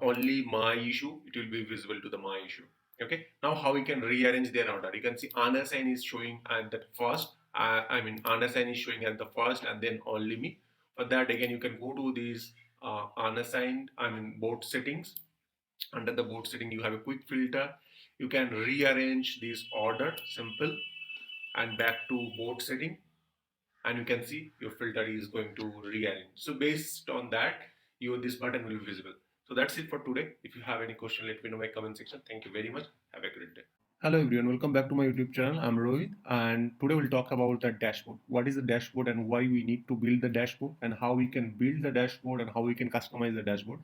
only my issue, it will be visible to the my issue. Okay, now how we can rearrange their order? You can see unassigned is showing at the first, unassigned is showing at the first, and then only me. For that, again, you can go to these unassigned board settings. Under the board setting, you have a quick filter. You can rearrange this order, simple, and back to board setting, and you can see your filter is going to rearrange. So based on that, this button will be visible. So that's it for today. If you have any question, let me know in my comment section. Thank you very much. Have a great day. Hello everyone, welcome back to my YouTube channel. I'm Rohit, and today we'll talk about the dashboard. What is the dashboard and why we need to build the dashboard, and how we can build the dashboard and how we can customize the dashboard.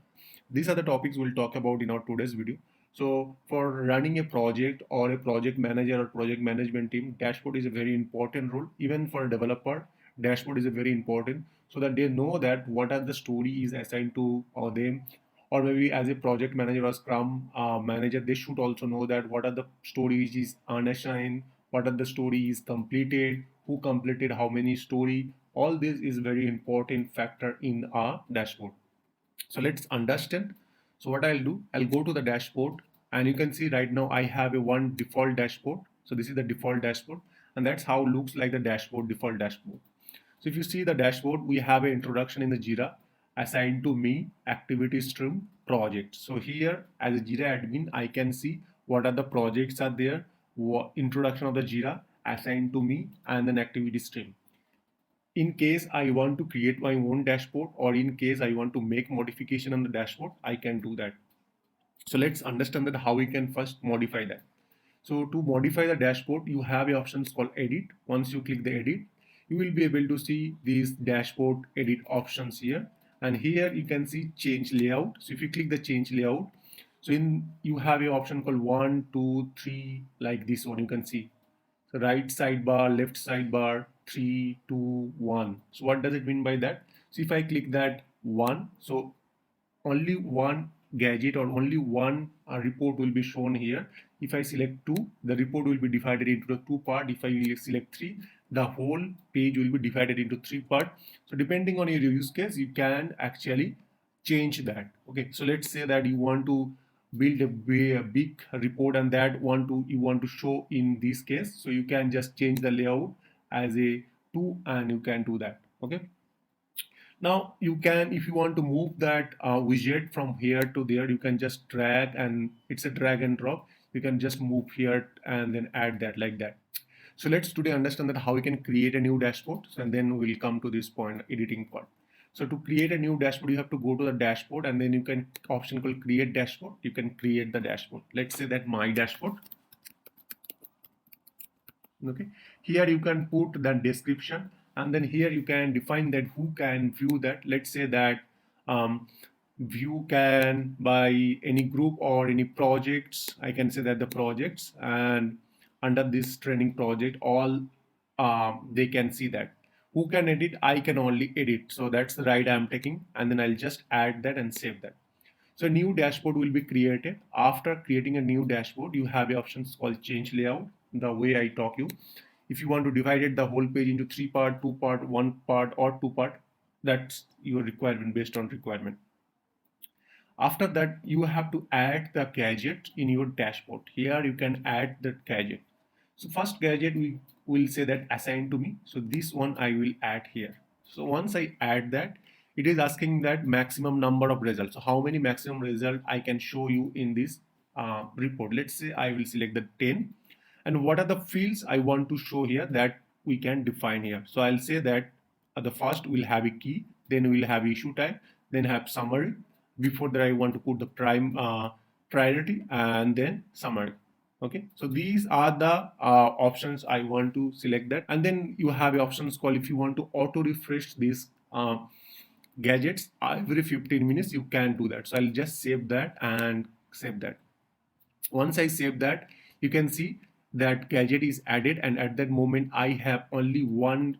These are the topics we'll talk about in our today's video. So for running a project or a project manager or project management team, dashboard is a very important role. Even for a developer, dashboard is a very important, so that they know that what are the stories assigned to them, or maybe as a project manager or scrum manager, they should also know that what are the stories is unassigned, what are the stories completed, who completed how many story. All this is very important factor in our dashboard. So let's understand. So what I'll do, I'll go to the dashboard, and you can see right now I have a one default dashboard. So this is the default dashboard, and that's how looks like the dashboard, default dashboard. So if you see the dashboard, we have an introduction in the Jira, assigned to me, activity stream, project. So here as a Jira admin, I can see what are the projects are there, introduction of the Jira, assigned to me, and then activity stream. In case I want to create my own dashboard, or in case I want to make modification on the dashboard, I can do that. So let's understand that how we can first modify that. So to modify the dashboard, you have a options called edit. Once you click the edit, you will be able to see these dashboard edit options here. And here you can see change layout. So if you click the change layout, so you have a option called 1, 2, 3, like this one you can see. So right sidebar, left sidebar, 3, 2, 1. So what does it mean by that? So if I click that 1, so only one gadget or only one report will be shown here. If I select 2, the report will be divided into the 2 part. If I select 3, the whole page will be divided into 3 part. So depending on your use case, you can actually change that. Okay, so let's say that you want to build a big report and that you want to show in this case. So you can just change the layout as a 2 and you can do that. Okay. Now you can, if you want to move that widget from here to there, you can just drag, and it's a drag and drop. You can just move here and then add that like that. So let's today understand that how we can create a new dashboard, and then we'll come to this point, editing part. So to create a new dashboard, you have to go to the dashboard, and then you can option called create dashboard. You can create the dashboard. Let's say that my dashboard. Okay, here you can put the description, and then here you can define that who can view that. Let's say that view can by any group or any projects. I can say that the projects, and under this training project, all they can see that. Who can edit? I can only edit. So that's the right I'm taking, and then I'll just add that and save that. So a new dashboard will be created. After creating a new dashboard, you have options called change layout. The way I talk you, if you want to divide it the whole page into 3 part, 2 part, 1 part, or 2 part, that's your requirement based on requirement. After that, you have to add the gadget in your dashboard. Here you can add the gadget. So first gadget we will say that assign to me. So this one I will add here. So once I add that, it is asking that maximum number of results. So how many maximum result I can show you in this report. Let's say I will select the 10. And what are the fields I want to show here that we can define here. So I'll say that the first will have a key, then we'll have issue type, then have summary. Before that I want to put the priority and then summary. Okay, so these are the options I want to select that, and then you have options called if you want to auto refresh these gadgets every 15 minutes, you can do that. So I'll just save that and save that. Once I save that, you can see that gadget is added, and at that moment I have only one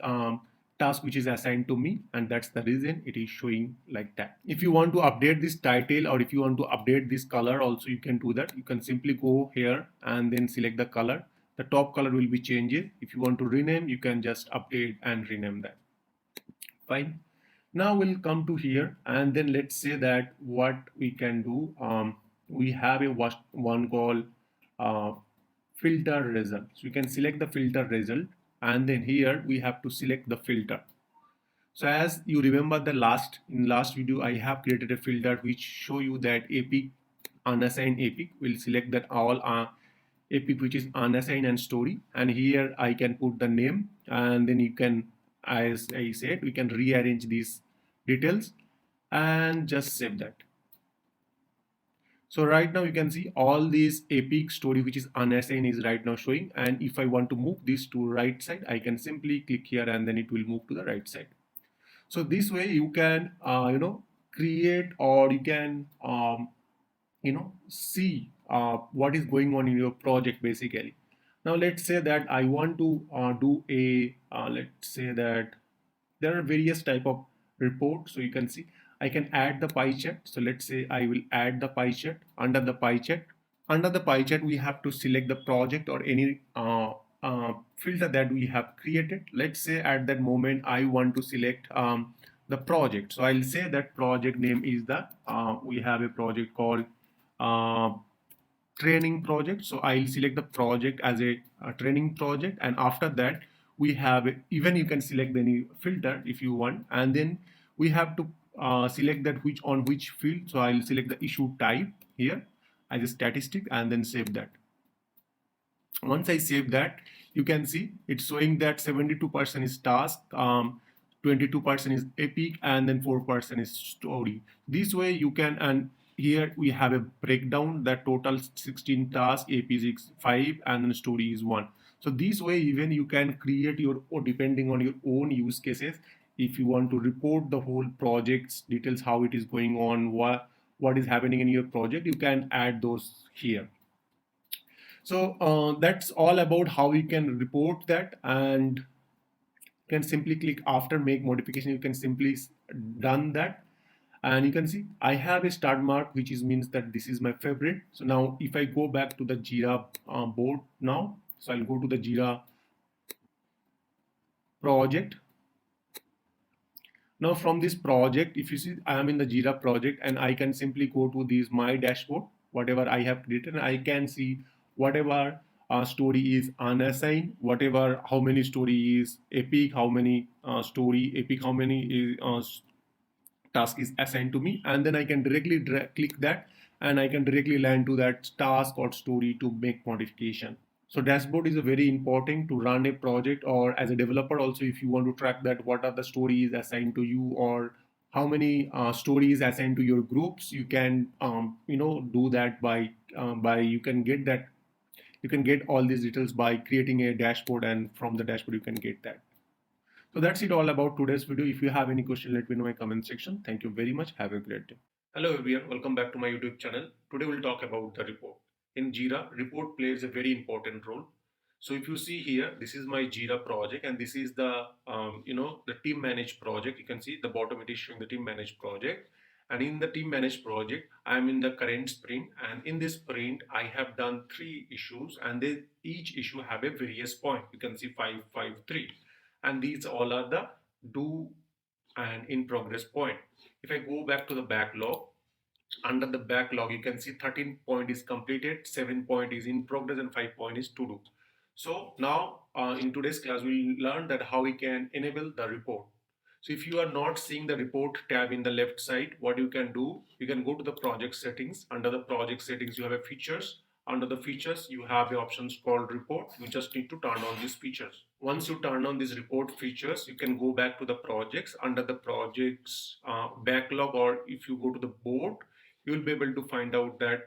task which is assigned to me, and that's the reason it is showing like that. If you want to update this title, or if you want to update this color also, you can do that. You can simply go here and then select the color. The top color will be changed. If you want to rename, you can just update and rename that. Fine. Now we'll come to here, and then let's say that what we can do. We have a one called filter result. So we can select the filter result, and then here we have to select the filter. So as you remember in last video, I have created a filter which show you that epic, unassigned epic. Will select that all epic which is unassigned and story, and here I can put the name, and then you can, as I said, we can rearrange these details and just save that. So right now you can see all these epic story which is unassigned is right now showing, and if I want to move this to right side, I can simply click here and then it will move to the right side. So this way you can create, or you can see what is going on in your project basically. Now let's say that I want to do a let's say that there are various type of reports. So you can see I can add the pie chart. So let's say I will add the pie chart. Under the pie chart, we have to select the project or any filter that we have created. Let's say at that moment I want to select the project. So I'll say that project name is the we have a project called training project. So I'll select the project as a training project, and after that we have, even you can select any filter if you want, and then we have to select that which field. So I'll select the issue type here as a statistic and then save that. Once I save that, you can see it's showing that 72% is task, 22% is epic, and then 4% is story. This way you can, and here we have a breakdown that total 16 tasks, epic is 5, and then story is 1. So this way even you can create your, or depending on your own use cases, if you want to report the whole project's details, how it is going on, what is happening in your project, you can add those here. So that's all about how you can report that, and you can simply click after make modification. You can simply done that, and you can see I have a start mark, which is means that this is my favorite. So now if I go back to the Jira board now, so I'll go to the Jira project. Now from this project, if you see I am in the Jira project, and I can simply go to this my dashboard, whatever I have created, and I can see whatever story is unassigned, whatever, how many story is epic, how many story epic, how many is, task is assigned to me, and then I can directly click that, and I can directly land to that task or story to make modification. So dashboard is a very important to run a project, or as a developer also, if you want to track that what are the stories assigned to you, or how many stories assigned to your groups, you can do that by you can get that, you can get all these details by creating a dashboard, and from the dashboard you can get that. So that's it all about today's video. If you have any question, let me know in my comment section. Thank you very much. Have a great day. Hello everyone, welcome back to my YouTube channel. Today we'll talk about the report. In Jira, report plays a very important role. So if you see here, this is my Jira project, and this is the the team managed project. You can see the bottom, it is showing the team managed project. And in the team managed project, I am in the current sprint, and in this sprint I have done 3 issues, and each issue have a various point. You can see 5, 5, 3, and these all are the do and in progress point. If I go back to the backlog, under the backlog you can see 13 point is completed, 7 point is in progress, and 5 point is to do. So now in today's class we'll learn that how we can enable the report. So if you are not seeing the report tab in the left side, what you can do, you can go to the project settings. Under the project settings you have a features. Under the features you have the options called report. You just need to turn on these features. Once you turn on these report features, you can go back to the projects. Under the projects backlog, or if you go to the board, you will be able to find out that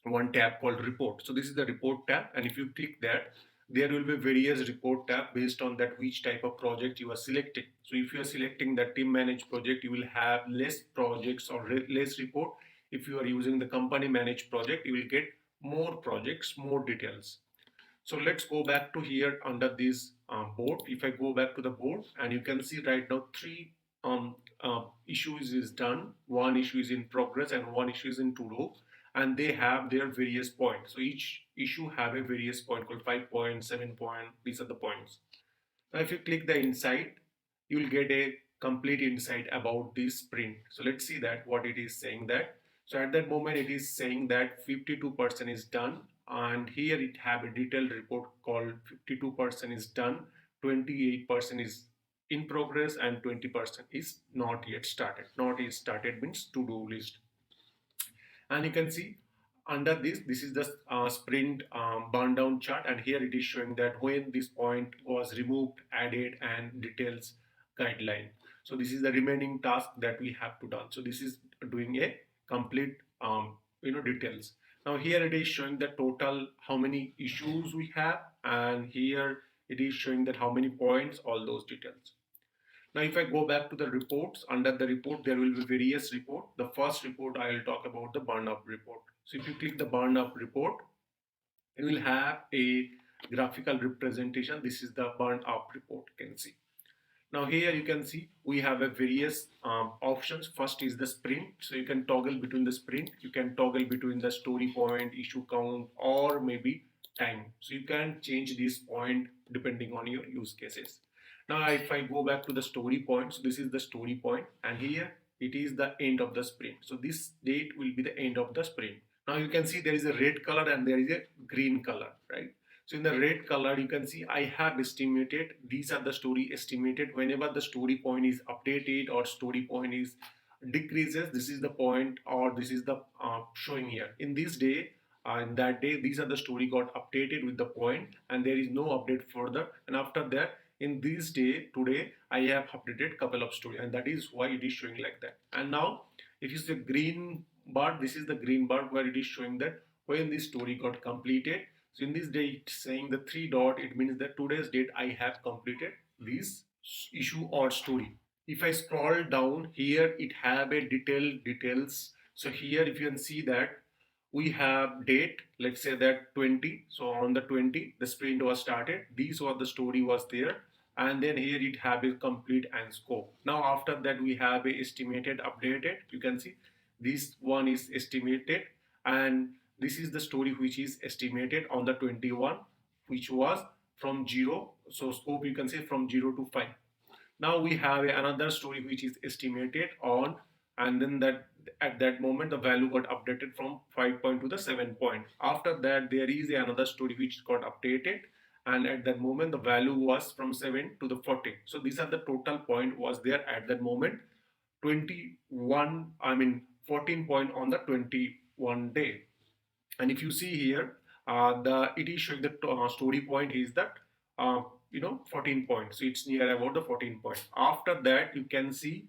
one tab called report. So this is the report tab, and if you click that, there will be various report tab based on that which type of project you are selecting. So if you are selecting the team managed project, you will have less projects or less report. If you are using the company managed project, you will get more projects, more details. So let's go back to here under this board. If I go back to the board, and you can see right now 3 issues is done, 1 issue is in progress, and 1 issue is in to do, and they have their various points. So each issue have a various point called 5 point, 7 point. These are the points. Now if you click the insight, you will get a complete insight about this sprint. So let's see that what it is saying that. So at that moment it is saying that 52% is done, and here it have a detailed report called 52% is done, 28% is in progress, and 20% is not yet started. Not yet started means to-do list. And you can see under this is the sprint burn down chart, and here it is showing that when this point was removed, added, and details guideline. So this is the remaining task that we have to done. So this is doing a complete details. Now here it is showing the total how many issues we have, and here it is showing that how many points, all those details. Now if I go back to the reports, under the report there will be various report. The first report I will talk about the burn up report. So if you click the burn up report, you will have a graphical representation. This is the burn up report, you can see. Now here you can see we have a various options. First is the sprint. So you can toggle between the sprint, you can toggle between the story point, issue count, or maybe time. So you can change this point depending on your use cases. Now if I go back to the story point, so this is the story point, and here it is the end of the sprint. So this date will be the end of the sprint. Now you can see there is a red color and there is a green color, right? So in the red color you can see I have estimated, these are the story estimated. Whenever the story point is updated or story point is decreases, this is the point, or this is the showing here. In this day, in that day, these are the story got updated with the point, and there is no update further. And after that, in this day, today, I have updated couple of story, and that is why it is showing like that. And now, if you see green bar, this is the green bar where it is showing that when this story got completed. So in this day, it's saying the three dot, it means that today's date I have completed this issue or story. If I scroll down here, it have a details. So here, if you can see that we have date, let's say that 20. So on the 20, the sprint was started. These were the story was there. And then here it have a complete and scope. Now after that, we have a estimated updated. You can see this one is estimated, and this is the story which is estimated on the 21, which was from 0. So scope, you can say from 0 to 5. Now we have another story which is estimated on, and then that at that moment the value got updated from 5 point to the 7 point. After that, there is another story which got updated, and at that moment the value was from 7 to the 40. So these are the total point was there at that moment. 21, I mean 14 point on the 21 day. And if you see here, the it is showing the story point is that 14 points. So it's near about the 14 point. After that, you can see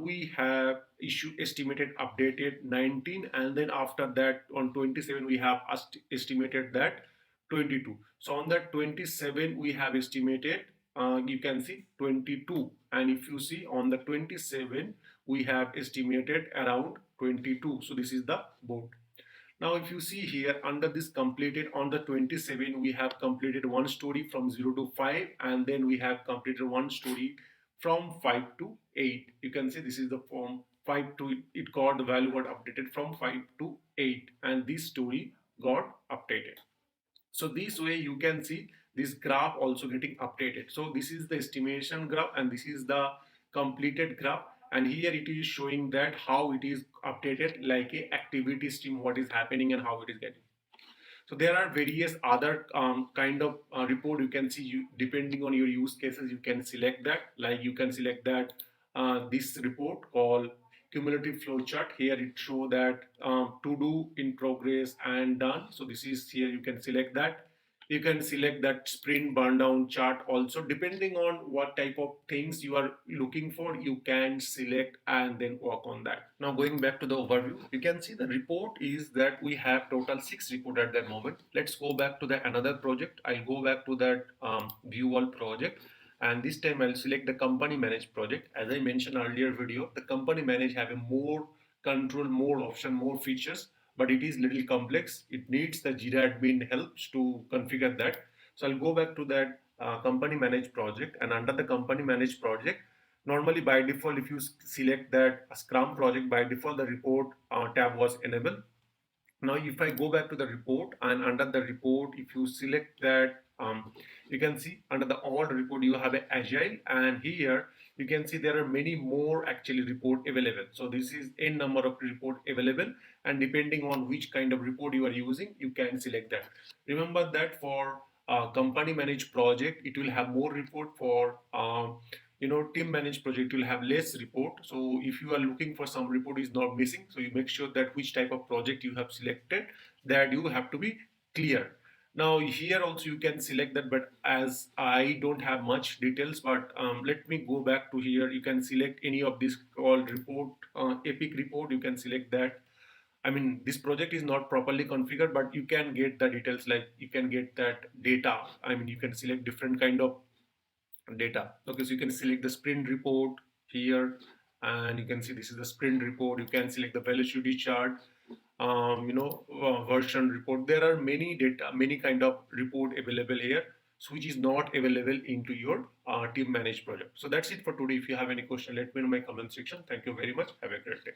we have issue estimated updated 19, and then after that on 27 we have estimated that 22. So on that 27 we have estimated, you can see 22, and if you see on the 27 we have estimated around 22. So this is the board. Now, if you see here under this completed on the 27, we have completed one story from 0 to 5, and then we have completed one story from 5 to 8. You can see this is the form 5 to, it got the value got updated from 5 to 8, and this story got updated. So this way you can see this graph also getting updated. So this is the estimation graph, and this is the completed graph, and here it is showing that how it is updated like a activity stream, what is happening and how it is getting. So there are various other kind of report you can see. You depending on your use cases, you can select that. Like you can select that this report called cumulative flow chart. Here it show that to do, in progress, and done. So this is here you can select that. You can select that sprint burn down chart also. Depending on what type of things you are looking for, you can select and then work on that. Now going back to the overview, you can see the report is that we have total 6 report at that moment. Let's go back to the another project. I'll go back to that view all project, and this time I'll select the company managed project. As I mentioned earlier video, the company manage have a more control, more option, more features, but it is little complex. It needs the Jira admin helps to configure that. So I'll go back to that company managed project, and under the company managed project, normally by default, if you select that Scrum project, by default the report tab was enabled. Now if I go back to the report, and under the report, if you select that, you can see under the all report you have a agile, and here you can see there are many more actually report available. So this is n number of report available, and depending on which kind of report you are using, you can select that. Remember that for company managed project, it will have more report. For team managed project will have less report. So if you are looking for some report is not missing, so you make sure that which type of project you have selected, that you have to be clear. Now here also you can select that, but as I don't have much details, but let me go back to here. You can select any of this called report, epic report. You can select that. I mean, this project is not properly configured, but you can get the details, like you can get that data. I mean, you can select different kind of data. Okay, so you can select the sprint report here, and you can see this is the sprint report. You can select the velocity chart, version report. There are many data, many kind of report available here, so which is not available into your team managed project. So that's it for today. If you have any question, let me know in my comment section. Thank you very much. Have a great day.